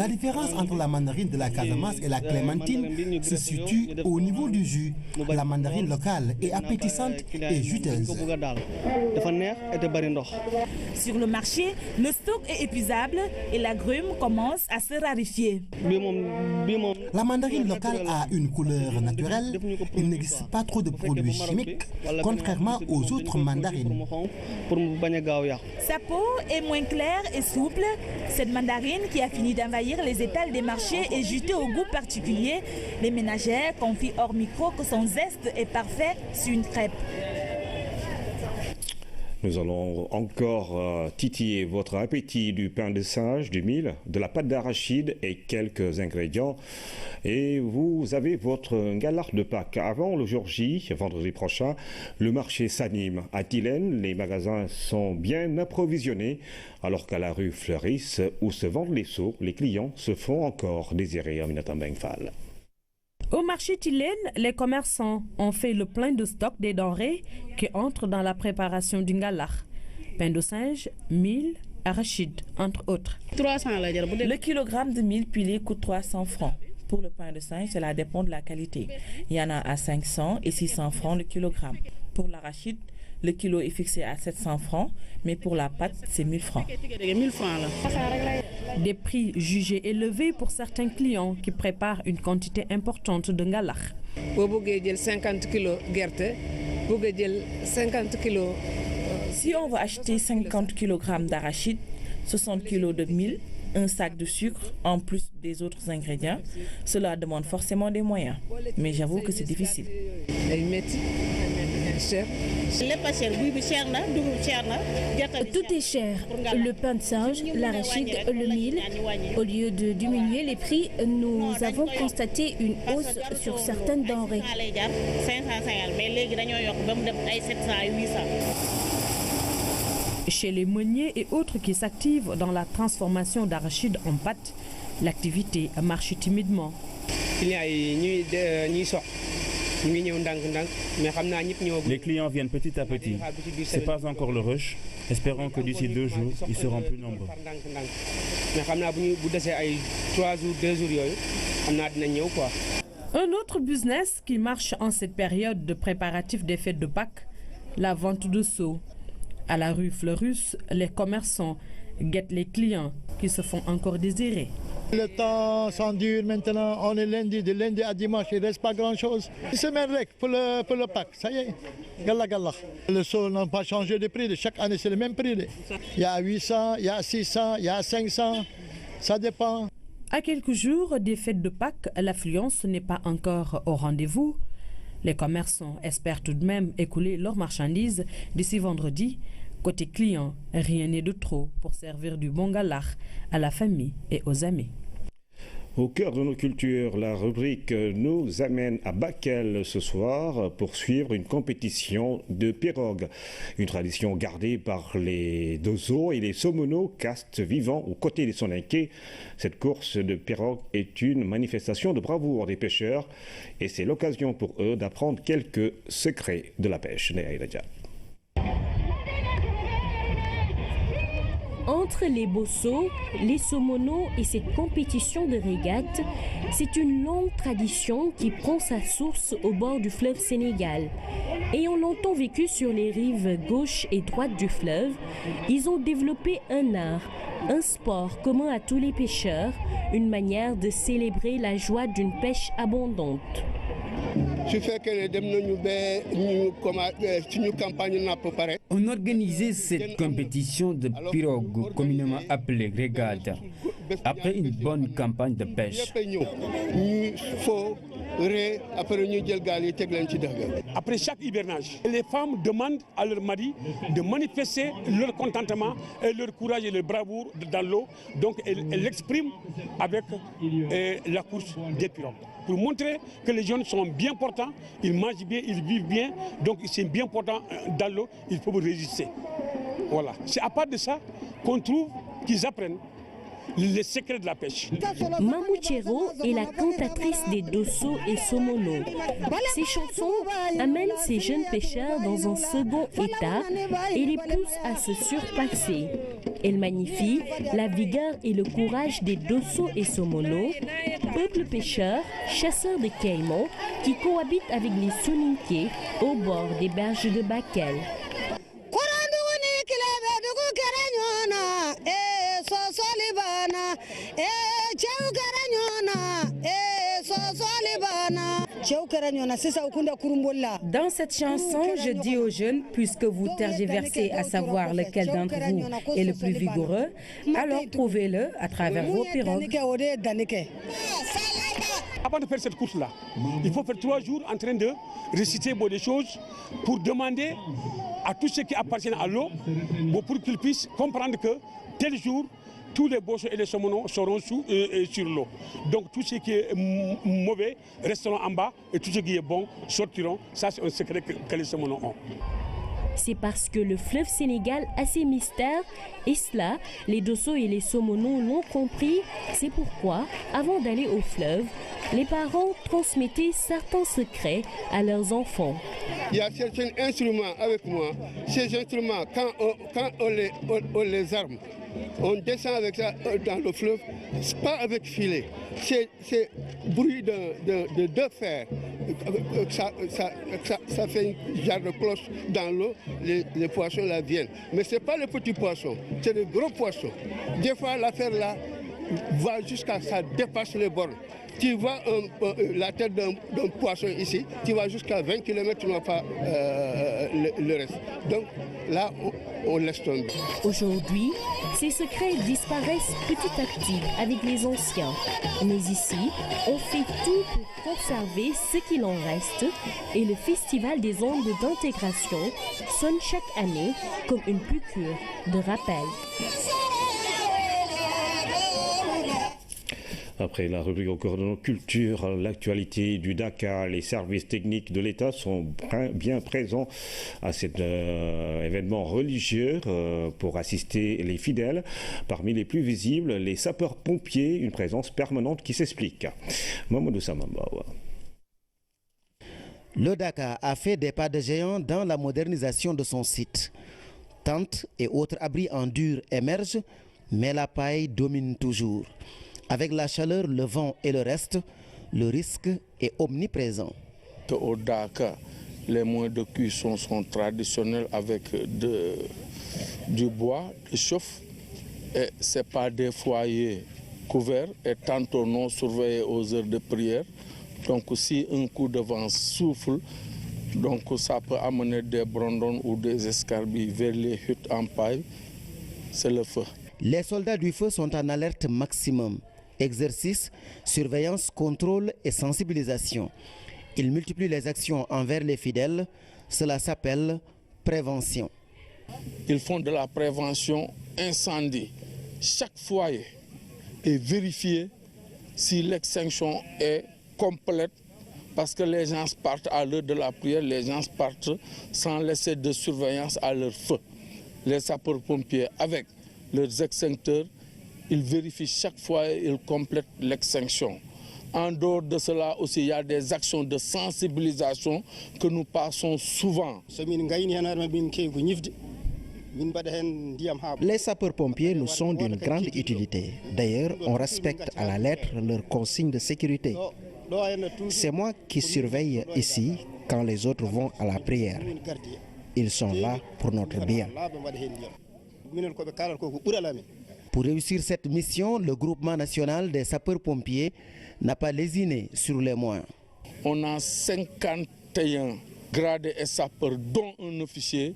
différence entre la mandarine de la Casamance et la clémentine se situe au niveau du jus. La mandarine locale est appétissante et juteuse. Sur le marché, le stock est épuisable et l'agrume commence à se raréfier. La mandarine locale a une couleur naturelle. Il n'existe pas trop de produits chimiques, contrairement aux autres mandarines. Sa peau est moins claire et souple. Cette mandarine qui a fini d'envahir les étals des marchés est jutée au goût particulier. Les ménagères confient hors micro que son zeste est parfait sur une crêpe. Nous allons encore titiller votre appétit du pain de singe, du mil, de la pâte d'arachide et quelques ingrédients. Et vous avez votre Ngalar de Pâques. Avant le jour J, vendredi prochain, le marché s'anime. À Tilène, les magasins sont bien approvisionnés, alors qu'à la rue Fleuris, où se vendent les seaux, les clients se font encore désirer. Aminata Mbengfal. Au marché Tilène, les commerçants ont fait le plein de stock des denrées qui entrent dans la préparation du ngalar. Pain de singe, mil, arachide, entre autres. Le kilogramme de mil pilé coûte 300 francs. Pour le pain de singe, cela dépend de la qualité. Il y en a à 500 et 600 francs le kilogramme. Pour l'arachide, le kilo est fixé à 700 francs, mais pour la pâte, c'est 1000 francs. Des prix jugés élevés pour certains clients qui préparent une quantité importante de ngalar. 50 kilos Si on veut acheter 50 kg d'arachide, 60 kg de mil, un sac de sucre, en plus des autres ingrédients, cela demande forcément des moyens. Mais j'avoue que c'est difficile. Tout est cher. Le pain de singe, l'arachide, le mil. Au lieu de diminuer les prix, nous avons constaté une hausse sur certaines denrées. Chez les meuniers et autres qui s'activent dans la transformation d'arachide en pâte, l'activité marche timidement. Les clients viennent petit à petit. Ce n'est pas encore le rush. Espérons que d'ici 2 jours, ils seront plus nombreux. Un autre business qui marche en cette période de préparatifs des fêtes de Pâques, la vente de seaux. À la rue Fleurus, les commerçants guettent les clients qui se font encore désirer. Le temps s'endure maintenant, on est lundi, de lundi à dimanche, il ne reste pas grand-chose. Une semaine pour le Pâques, ça y est, gala gala. Le seau n'a pas changé de prix, chaque année c'est le même prix. Il y a 800, il y a 600, il y a 500, ça dépend. À quelques jours des fêtes de Pâques, l'affluence n'est pas encore au rendez-vous. Les commerçants espèrent tout de même écouler leurs marchandises d'ici vendredi. Côté client, rien n'est de trop pour servir du bon ngalar à la famille et aux amis. Au cœur de nos cultures, la rubrique nous amène à Bakel ce soir pour suivre une compétition de pirogues. Une tradition gardée par les Dozo et les Somono, castes vivant aux côtés des Soninké. Cette course de pirogues est une manifestation de bravoure des pêcheurs et c'est l'occasion pour eux d'apprendre quelques secrets de la pêche. Entre les Bosso, les Somono et cette compétition de régate, c'est une longue tradition qui prend sa source au bord du fleuve Sénégal. Ayant longtemps vécu sur les rives gauche et droite du fleuve, ils ont développé un art, un sport commun à tous les pêcheurs, une manière de célébrer la joie d'une pêche abondante. On organisait cette compétition de pirogue, communément appelée régate, après une bonne campagne de pêche. Après chaque hivernage, les femmes demandent à leur mari de manifester leur contentement et leur courage et leur bravoure dans l'eau. Donc elles l'expriment avec la course des pirogues. Pour montrer que les jeunes sont bien portants, ils mangent bien, ils vivent bien, donc c'est bien portant dans l'eau, il faut résister. Voilà. C'est à part de ça qu'on trouve qu'ils apprennent les secrets de la pêche. Mamou Tchero est la cantatrice des Dosso et Somono. Ses chansons amènent ces jeunes pêcheurs dans un second état et les poussent à se surpasser. Elle magnifie la vigueur et le courage des Dosso et Somono, peuple pêcheur, chasseur de caïmans qui cohabitent avec les Soninké au bord des berges de Bakel. Dans cette chanson, je dis aux jeunes, puisque vous tergiversez à savoir lequel d'entre vous est le plus vigoureux, alors prouvez-le à travers vos pirogues. Avant de faire cette course-là, il faut faire 3 jours en train de réciter des choses pour demander à tous ceux qui appartiennent à l'eau pour qu'ils puissent comprendre que tel jour, tous les bossons et les somonons seront sur l'eau. Donc tout ce qui est mauvais resteront en bas et tout ce qui est bon sortiront. Ça, c'est un secret que les somonons ont. C'est parce que le fleuve Sénégal a ses mystères, et cela, les Dosso et les Somono l'ont compris. C'est pourquoi, avant d'aller au fleuve, les parents transmettaient certains secrets à leurs enfants. Il y a certains instruments avec moi. Ces instruments, quand on les arme, on descend avec ça dans le fleuve, pas avec filet. C'est bruit de 2 fers. Ça fait une genre de cloche dans l'eau, les poissons là viennent. Mais ce n'est pas les petits poissons, c'est les gros poissons. Des fois, l'affaire là va jusqu'à ça dépasse les bornes. Tu vois la tête d'un poisson ici, tu vas jusqu'à 20 km, tu n'as pas le reste. Donc là, on laisse tomber. Aujourd'hui, ces secrets disparaissent petit à petit avec les anciens. Mais ici, on fait tout pour conserver ce qu'il en reste et le Festival des ondes d'intégration sonne chaque année comme une piqûre de rappel. Après la rubrique au coordonnement culture, l'actualité du Dakar, les services techniques de l'État sont bien présents à cet événement religieux pour assister les fidèles. Parmi les plus visibles, les sapeurs-pompiers, une présence permanente qui s'explique. Mamadou Samamba. Le Dakar a fait des pas de géant dans la modernisation de son site. Tentes et autres abris en dur émergent, mais la paille domine toujours. Avec la chaleur, le vent et le reste, le risque est omniprésent. Au Dakar, les moyens de cuisson sont traditionnels avec du bois, de chauffe. Et ce n'est pas des foyers couverts et tantôt non surveillés aux heures de prière. Donc si un coup de vent souffle, donc ça peut amener des brandons ou des escarbilles vers les huttes en paille. C'est le feu. Les soldats du feu sont en alerte maximum. Exercice, surveillance, contrôle et sensibilisation. Ils multiplient les actions envers les fidèles. Cela s'appelle prévention. Ils font de la prévention incendie. Chaque foyer est vérifié si l'extinction est complète parce que les gens partent à l'heure de la prière, les gens partent sans laisser de surveillance à leur feu. Les sapeurs-pompiers avec leurs extincteurs, ils vérifient chaque fois et ils complètent l'extinction. En dehors de cela aussi, il y a des actions de sensibilisation que nous passons souvent. Les sapeurs-pompiers nous sont d'une grande utilité. D'ailleurs, on respecte à la lettre leurs consignes de sécurité. C'est moi qui surveille ici quand les autres vont à la prière. Ils sont là pour notre bien. Pour réussir cette mission, le groupement national des sapeurs-pompiers n'a pas lésiné sur les moyens. On a 51 gradés et sapeurs, dont un officier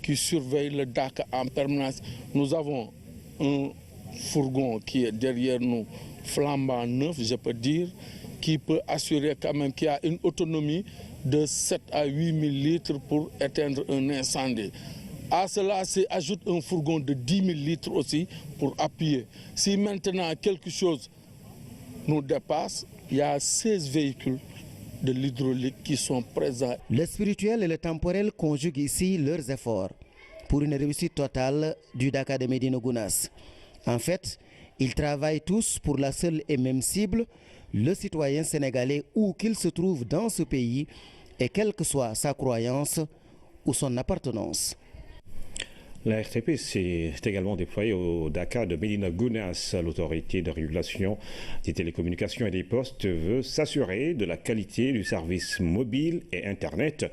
qui surveille le Dakar en permanence. Nous avons un fourgon qui est derrière nous, flambant neuf, je peux dire, qui peut assurer quand même qu'il y a une autonomie de 7 à 8 000 litres pour éteindre un incendie. À cela s'ajoute un fourgon de 10 000 litres aussi pour appuyer. Si maintenant quelque chose nous dépasse, il y a 16 véhicules de l'hydraulique qui sont présents. Le spirituel et le temporel conjuguent ici leurs efforts pour une réussite totale du Dakar de Médina Gounass. En fait, Ils travaillent tous pour la seule et même cible, le citoyen sénégalais où qu'il se trouve dans ce pays et quelle que soit sa croyance ou son appartenance. La RTP s'est également déployée au Dakar de Médina Gounass. L'autorité de régulation des télécommunications et des postes veut s'assurer de la qualité du service mobile et Internet.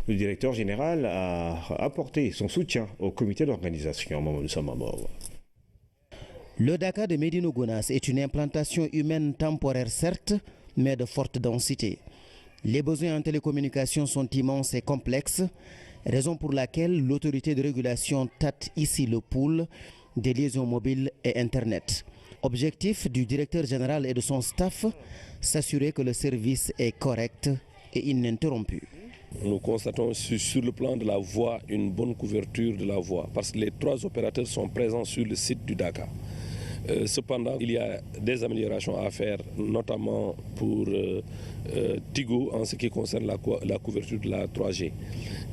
Le directeur général a apporté son soutien au comité d'organisation. Le Dakar de Médina Gounass est une implantation humaine temporaire certes, mais de forte densité. Les besoins en télécommunications sont immenses et complexes, raison pour laquelle l'autorité de régulation tâte ici le pouls des liaisons mobiles et Internet. Objectif du directeur général et de son staff, s'assurer que le service est correct et ininterrompu. Nous constatons sur le plan de la voie une bonne couverture de la voie parce que les 3 opérateurs sont présents sur le site du Dakar. Cependant, il y a des améliorations à faire, notamment pour Tigo en ce qui concerne la couverture de la 3G.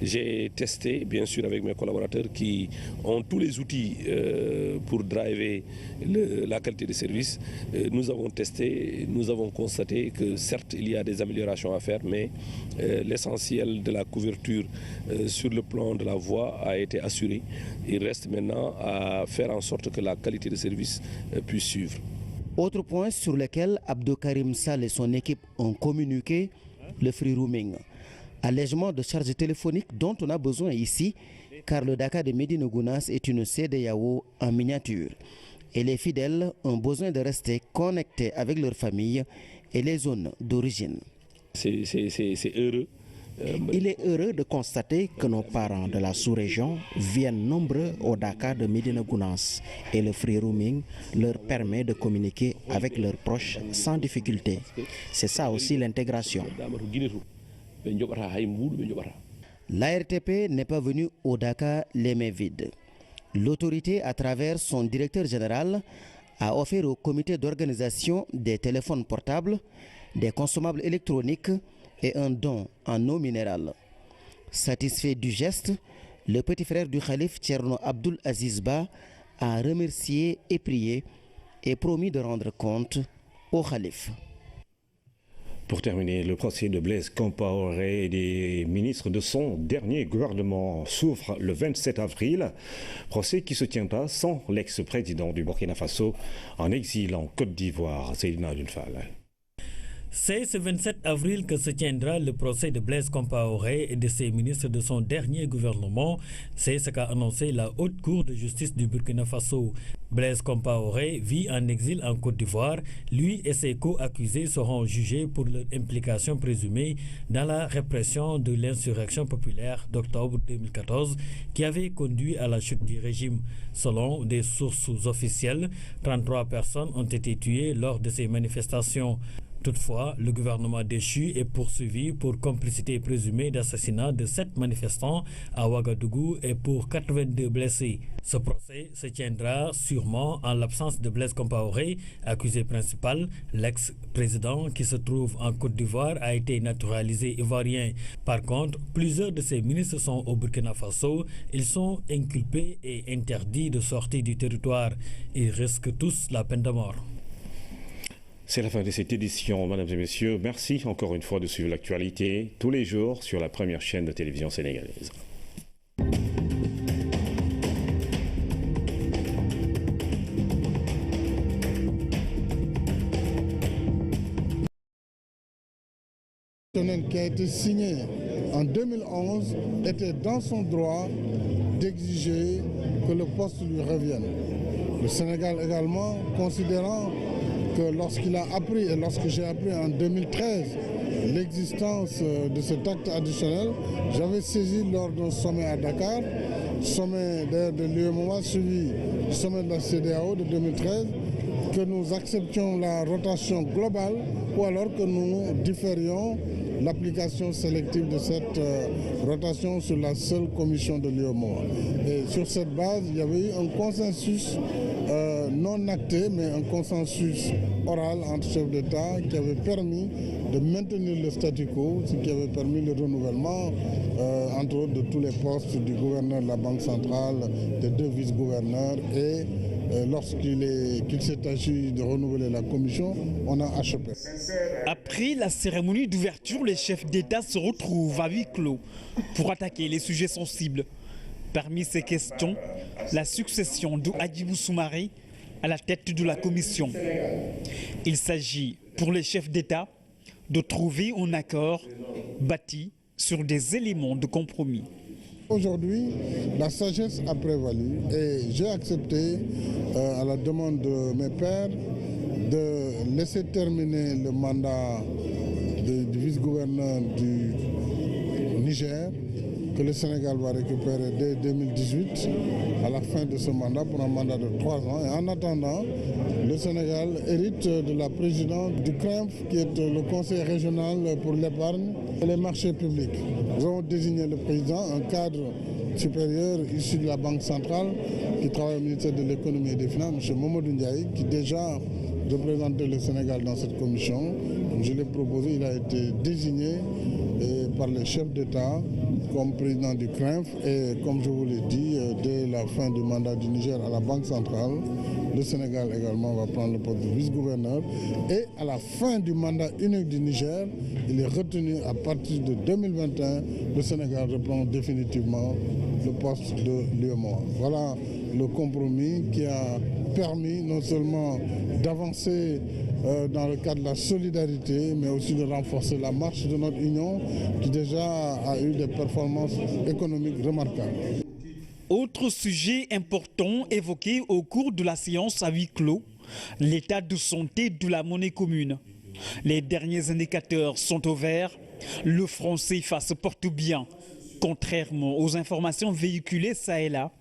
J'ai testé, bien sûr, avec mes collaborateurs qui ont tous les outils pour driver la qualité de service. Nous avons testé, nous avons constaté que certes, il y a des améliorations à faire, mais l'essentiel de la couverture sur le plan de la voie a été assuré. Il reste maintenant à faire en sorte que la qualité de service puisse suivre. Autre point sur lequel Abdou Karim Sall et son équipe ont communiqué, le free roaming. Allègement de charges téléphoniques dont on a besoin ici, car le Dakar de Médina Gounass est une CEDEAO en miniature. Et les fidèles ont besoin de rester connectés avec leur famille et les zones d'origine. C'est heureux. Il est heureux de constater que nos parents de la sous-région viennent nombreux au Dakar de Médina Gounass et le free roaming leur permet de communiquer avec leurs proches sans difficulté. C'est ça aussi l'intégration. La RTP n'est pas venue au Dakar les mains vides. L'autorité, à travers son directeur général, a offert au comité d'organisation des téléphones portables, des consommables électroniques et un don en eau minérale. Satisfait du geste, le petit frère du calife Thierno Abdoul Aziz Ba a remercié et prié et promis de rendre compte au calife. Pour terminer, le procès de Blaise Compaoré et des ministres de son dernier gouvernement s'ouvre le 27 avril. Procès qui se tiendra sans l'ex-président du Burkina Faso en exil en Côte d'Ivoire, Seydina Dunfal. C'est ce 27 avril que se tiendra le procès de Blaise Compaoré et de ses ministres de son dernier gouvernement. C'est ce qu'a annoncé la Haute Cour de justice du Burkina Faso. Blaise Compaoré vit en exil en Côte d'Ivoire. Lui et ses co-accusés seront jugés pour leur implication présumée dans la répression de l'insurrection populaire d'octobre 2014 qui avait conduit à la chute du régime. Selon des sources officielles, 33 personnes ont été tuées lors de ces manifestations. Toutefois, le gouvernement déchu est poursuivi pour complicité présumée d'assassinat de 7 manifestants à Ouagadougou et pour 82 blessés. Ce procès se tiendra sûrement en l'absence de Blaise Compaoré, accusé principal. L'ex-président qui se trouve en Côte d'Ivoire a été naturalisé ivoirien. Par contre, plusieurs de ses ministres sont au Burkina Faso. Ils sont inculpés et interdits de sortir du territoire. Ils risquent tous la peine de mort. C'est la fin de cette édition, mesdames et messieurs. Merci encore une fois de suivre l'actualité tous les jours sur la première chaîne de télévision sénégalaise. Qui a été signé en 2011 était dans son droit d'exiger que le poste lui revienne. Le Sénégal également, considérant que lorsqu'il a appris et lorsque j'ai appris en 2013 l'existence de cet acte additionnel, j'avais saisi lors d'un sommet à Dakar, sommet d'ailleurs de l'UEMOA suivi du sommet de la CEDEAO de 2013, que nous acceptions la rotation globale ou alors que nous différions l'application sélective de cette rotation sur la seule commission de l'UEMOA. Et sur cette base, il y avait eu un consensus non acté, mais un consensus oral entre chefs d'État qui avait permis de maintenir le statu quo, ce qui avait permis le renouvellement, entre autres, de tous les postes du gouverneur de la Banque centrale, des 2 vice-gouverneurs et Qu'il s'est agi de renouveler la commission, on a achevé. Après la cérémonie d'ouverture, les chefs d'État se retrouvent à huis clos pour attaquer les sujets sensibles. Parmi ces questions, la succession de Hadjibou Soumaré à la tête de la commission. Il s'agit pour les chefs d'État de trouver un accord bâti sur des éléments de compromis. Aujourd'hui, la sagesse a prévalu et j'ai accepté, à la demande de mes pairs, de laisser terminer le mandat du vice-gouverneur du Niger, que le Sénégal va récupérer dès 2018, à la fin de ce mandat, pour un mandat de 3 ans. Et en attendant, le Sénégal hérite de la présidence du CRINF, qui est le conseil régional pour l'épargne et les marchés publics. Nous avons désigné le président, un cadre supérieur issu de la Banque centrale, qui travaille au ministère de l'économie et des finances, M. Mamadou Ndiaye, qui déjà représentait le Sénégal dans cette commission. Comme je l'ai proposé, il a été désigné par les chefs d'État comme président du CRINF et comme je vous l'ai dit, dès la fin du mandat du Niger à la Banque centrale, le Sénégal également va prendre le poste de vice-gouverneur et à la fin du mandat unique du Niger, il est retenu à partir de 2021, le Sénégal reprend définitivement le poste de l'UEMOA. Voilà le compromis qui a permis non seulement d'avancer dans le cadre de la solidarité, mais aussi de renforcer la marche de notre union qui déjà a eu des performances économiques remarquables. Autre sujet important évoqué au cours de la séance à huis clos, l'état de santé de la monnaie commune. Les derniers indicateurs sont au vert, le franc CFA se porte bien, contrairement aux informations véhiculées ça et là.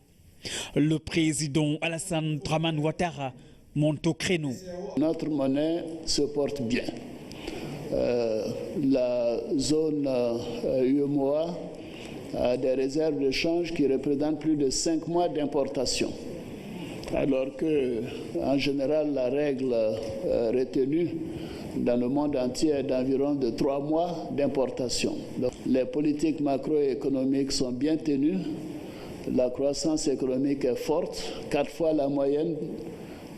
Le président Alassane Dramane Ouattara monte au créneau. Notre monnaie se porte bien. La zone UEMOA a des réserves de change qui représentent plus de 5 mois d'importation. Alors que, en général, la règle retenue dans le monde entier est d'environ de 3 mois d'importation. Les politiques macroéconomiques sont bien tenues. La croissance économique est forte, 4 fois la moyenne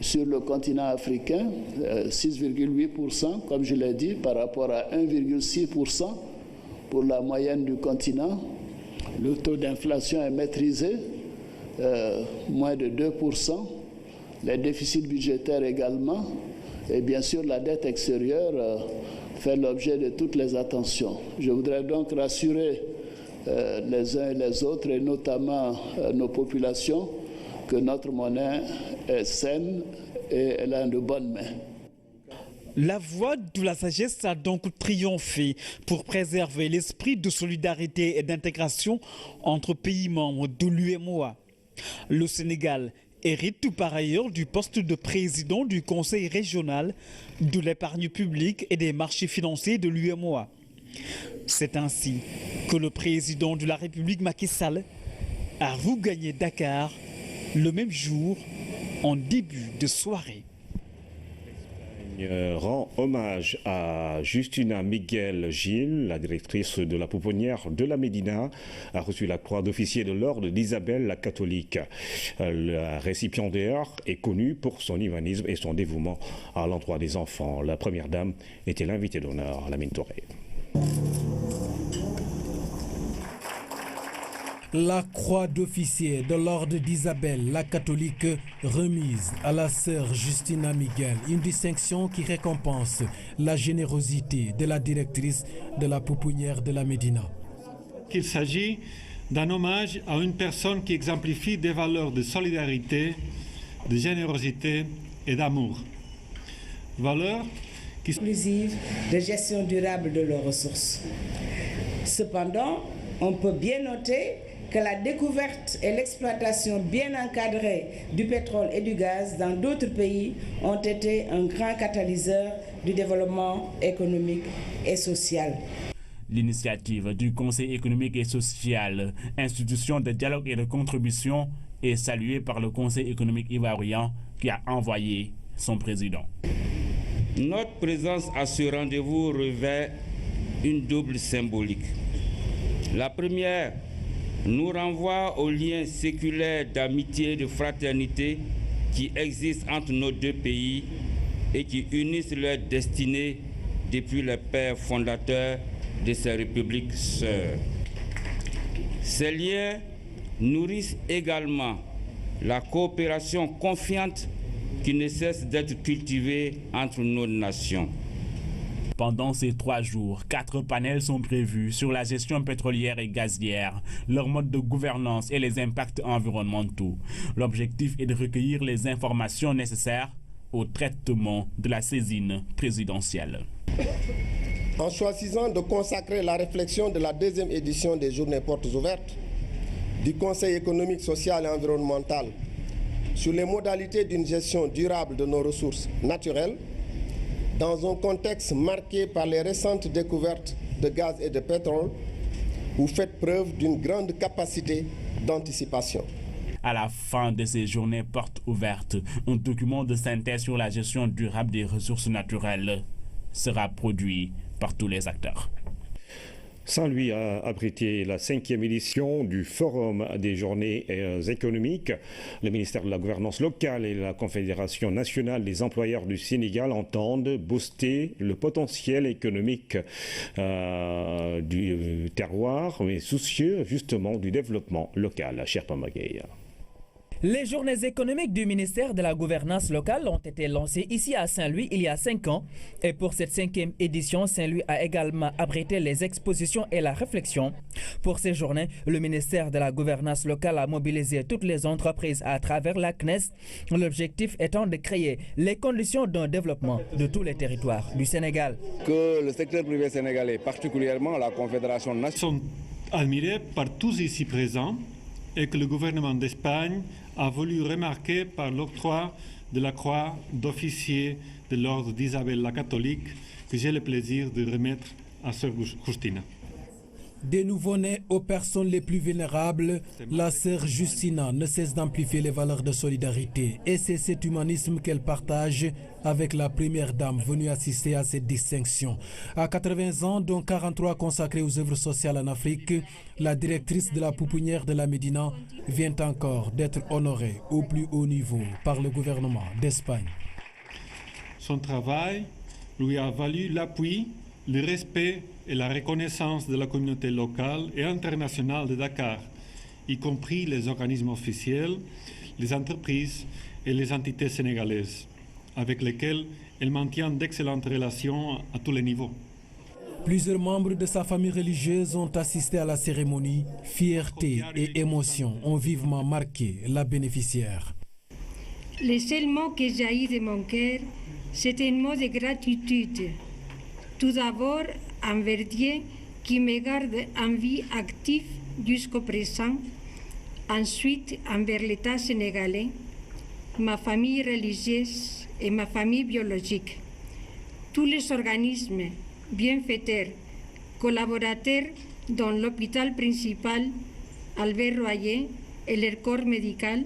sur le continent africain, 6,8%, comme je l'ai dit, par rapport à 1,6% pour la moyenne du continent. Le taux d'inflation est maîtrisé, moins de 2%. Les déficits budgétaires également. Et bien sûr, la dette extérieure fait l'objet de toutes les attentions. Je voudrais donc rassurer les uns et les autres, et notamment nos populations, que notre monnaie est saine et elle est de bonnes mains. La voie de la sagesse a donc triomphé pour préserver l'esprit de solidarité et d'intégration entre pays membres de l'UEMOA. Le Sénégal hérite par ailleurs du poste de président du Conseil régional de l'épargne publique et des marchés financiers de l'UEMOA. C'est ainsi que le président de la République Macky Sall a regagné Dakar le même jour en début de soirée. Rend hommage à Justina Miguel Gilles, la directrice de la pouponnière de la Médina, a reçu la croix d'officier de l'ordre d'Isabelle la catholique. La récipiendaire est connue pour son humanisme et son dévouement à l'endroit des enfants. La première dame était l'invitée d'honneur, Lamine Touré. La croix d'officier de l'ordre d'Isabelle la catholique remise à la sœur Justina Miguel, une distinction qui récompense la générosité de la directrice de la pouponnière de la Médina. Il s'agit d'un hommage à une personne qui exemplifie des valeurs de solidarité, de générosité et d'amour. Valeurs qui sont inclusives de gestion durable de leurs ressources. Cependant, on peut bien noter que la découverte et l'exploitation bien encadrée du pétrole et du gaz dans d'autres pays ont été un grand catalyseur du développement économique et social. L'initiative du Conseil économique et social, institution de dialogue et de contribution, est saluée par le Conseil économique ivoirien qui a envoyé son président. Notre présence à ce rendez-vous revêt une double symbolique. La première nous renvoie aux liens séculaires d'amitié et de fraternité qui existent entre nos deux pays et qui unissent leurs destinées depuis les pères fondateurs de ces républiques sœurs. Ces liens nourrissent également la coopération confiante qui ne cesse d'être cultivée entre nos nations. Pendant ces 3 jours, 4 panels sont prévus sur la gestion pétrolière et gazière, leur mode de gouvernance et les impacts environnementaux. L'objectif est de recueillir les informations nécessaires au traitement de la saisine présidentielle. En choisissant de consacrer la réflexion de la 2e édition des Journées Portes Ouvertes du Conseil économique, social et environnemental sur les modalités d'une gestion durable de nos ressources naturelles, dans un contexte marqué par les récentes découvertes de gaz et de pétrole, vous faites preuve d'une grande capacité d'anticipation. À la fin de ces journées portes ouvertes, un document de synthèse sur la gestion durable des ressources naturelles sera produit par tous les acteurs. Saint-Louis a abrité la 5e édition du Forum des journées économiques. Le ministère de la Gouvernance locale et la Confédération nationale des employeurs du Sénégal entendent booster le potentiel économique du terroir, mais soucieux justement du développement local. Sherpa Magaye. Les journées économiques du ministère de la Gouvernance locale ont été lancées ici à Saint-Louis il y a 5 ans. Et pour cette 5e édition, Saint-Louis a également abrité les expositions et la réflexion. Pour ces journées, le ministère de la Gouvernance locale a mobilisé toutes les entreprises à travers la CNES, l'objectif étant de créer les conditions d'un développement de tous les territoires du Sénégal. Que le secteur privé sénégalais, particulièrement la Confédération nationale, sont admirés par tous ici présents et que le gouvernement d'Espagne a voulu remarquer par l'octroi de la croix d'officier de l'ordre d'Isabelle la catholique que j'ai le plaisir de remettre à Sœur Justina. Des nouveau-nés aux personnes les plus vulnérables, la sœur Justina ne cesse d'amplifier les valeurs de solidarité et c'est cet humanisme qu'elle partage avec la première dame venue assister à cette distinction. À 80 ans, dont 43 consacrés aux œuvres sociales en Afrique, la directrice de la pouponnière de la Médina vient encore d'être honorée au plus haut niveau par le gouvernement d'Espagne. Son travail lui a valu l'appui, le respect et la reconnaissance de la communauté locale et internationale de Dakar, y compris les organismes officiels, les entreprises et les entités sénégalaises, avec lesquelles elle maintient d'excellentes relations à tous les niveaux. Plusieurs membres de sa famille religieuse ont assisté à la cérémonie. Fierté et émotion ont vivement marqué la bénéficiaire. Le seul mot que jaillit de mon cœur, c'est un mot de gratitude. Tout d'abord, envers Dieu qui me garde en vie active jusqu'au présent. Ensuite, envers l'État sénégalais, ma famille religieuse et ma famille biologique. Tous les organismes, bienfaiteurs, collaborateurs dans l'hôpital principal, Albert Royer et leur corps médical.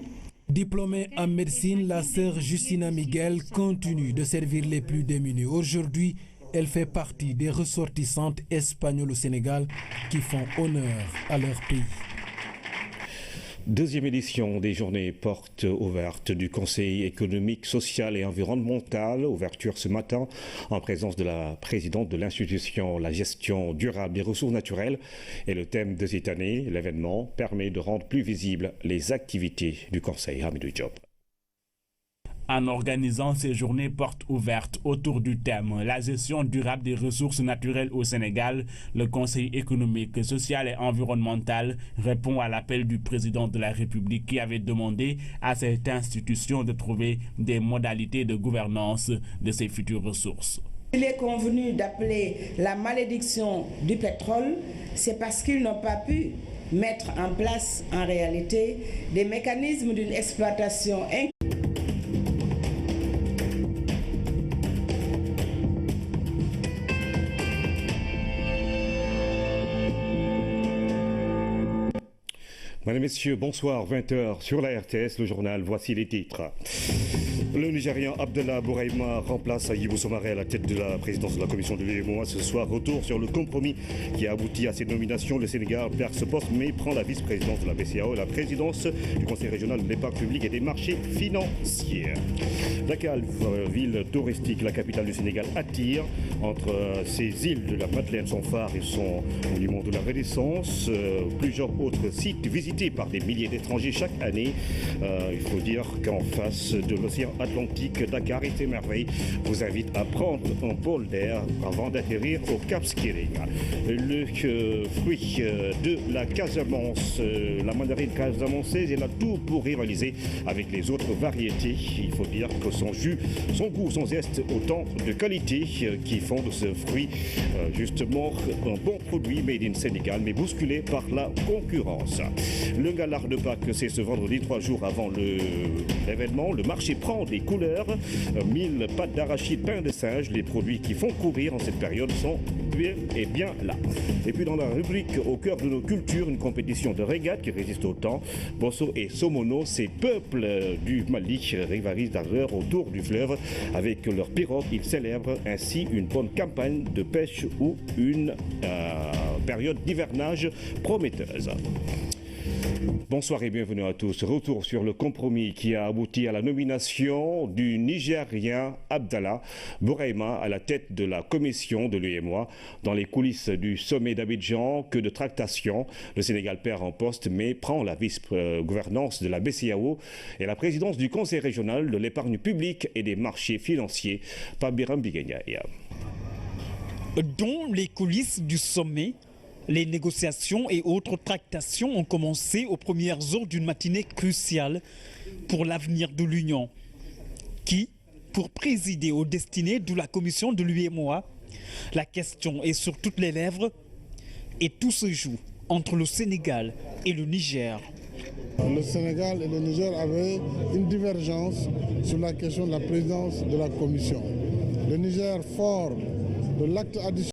Diplômée en médecine, la sœur Justina Miguel continue de servir les plus démunis. Aujourd'hui, elle fait partie des ressortissantes espagnoles au Sénégal qui font honneur à leur pays. 2e édition des journées portes ouvertes du Conseil économique, social et environnemental. Ouverture ce matin en présence de la présidente de l'institution, la gestion durable des ressources naturelles. Et le thème de cette année, l'événement permet de rendre plus visibles les activités du Conseil. Hamidou Diop. En organisant ces journées portes ouvertes autour du thème « La gestion durable des ressources naturelles au Sénégal », le Conseil économique, social et environnemental répond à l'appel du président de la République qui avait demandé à cette institution de trouver des modalités de gouvernance de ces futures ressources. Il est convenu d'appeler la malédiction du pétrole, c'est parce qu'ils n'ont pas pu mettre en place en réalité des mécanismes d'une exploitation Mesdames et messieurs, bonsoir, 20h sur la RTS, le journal, voici les titres. Le Nigérian Abdallah Bouraima remplace Hadjibou Soumaré à la tête de la présidence de la commission de l'UEMOA. Ce soir, retour sur le compromis qui a abouti à ces nominations. Le Sénégal perd ce poste mais prend la vice-présidence de la BCEAO et la présidence du Conseil régional de l'épargne publique et des marchés financiers. Dakar, ville touristique, la capitale du Sénégal, attire. Entre ces îles de la Madeleine, son phare et son monument de la Renaissance, plusieurs autres sites visités par des milliers d'étrangers chaque année. Il faut dire qu'en face de l'océan Atlantique, Dakar et ses merveilles vous invite à prendre un bol d'air avant d'atterrir au Cap Skirring. Le fruit de la Casamance, la mandarine casamançaise, elle a tout pour rivaliser avec les autres variétés. Il faut dire que son jus, son goût, son zeste, autant de qualités qui font de ce fruit justement un bon produit made in Sénégal, mais bousculé par la concurrence. Le Galar de Pâques, c'est ce vendredi, 3 jours avant l'événement. Le marché prend des couleurs. 1000 pâtes d'arachide, pain de singe, les produits qui font courir en cette période sont bien là. Et puis dans la rubrique au cœur de nos cultures, une compétition de régate qui résiste au temps. Bosso et Somono, ces peuples du Mali rivalisent d'ailleurs autour du fleuve avec leurs pirogues. Ils célèbrent ainsi une bonne campagne de pêche ou une période d'hivernage prometteuse. Bonsoir et bienvenue à tous. Retour sur le compromis qui a abouti à la nomination du Nigérien Abdallah Bouraima à la tête de la commission de l'UEMOA. Dans les coulisses du sommet d'Abidjan, que de tractations. Le Sénégal perd en poste mais prend la vice-gouvernance de la BCEAO et la présidence du Conseil régional de l'épargne publique et des marchés financiers par Biram Biguenya. Dans les coulisses du sommet, les négociations et autres tractations ont commencé aux premières heures d'une matinée cruciale pour l'avenir de l'Union, qui, pour présider aux destinées de la commission de l'UEMOA, la question est sur toutes les lèvres et tout se joue entre le Sénégal et le Niger. Le Sénégal et le Niger avaient une divergence sur la question de la présidence de la commission. Le Niger, fort de l'acte additionnel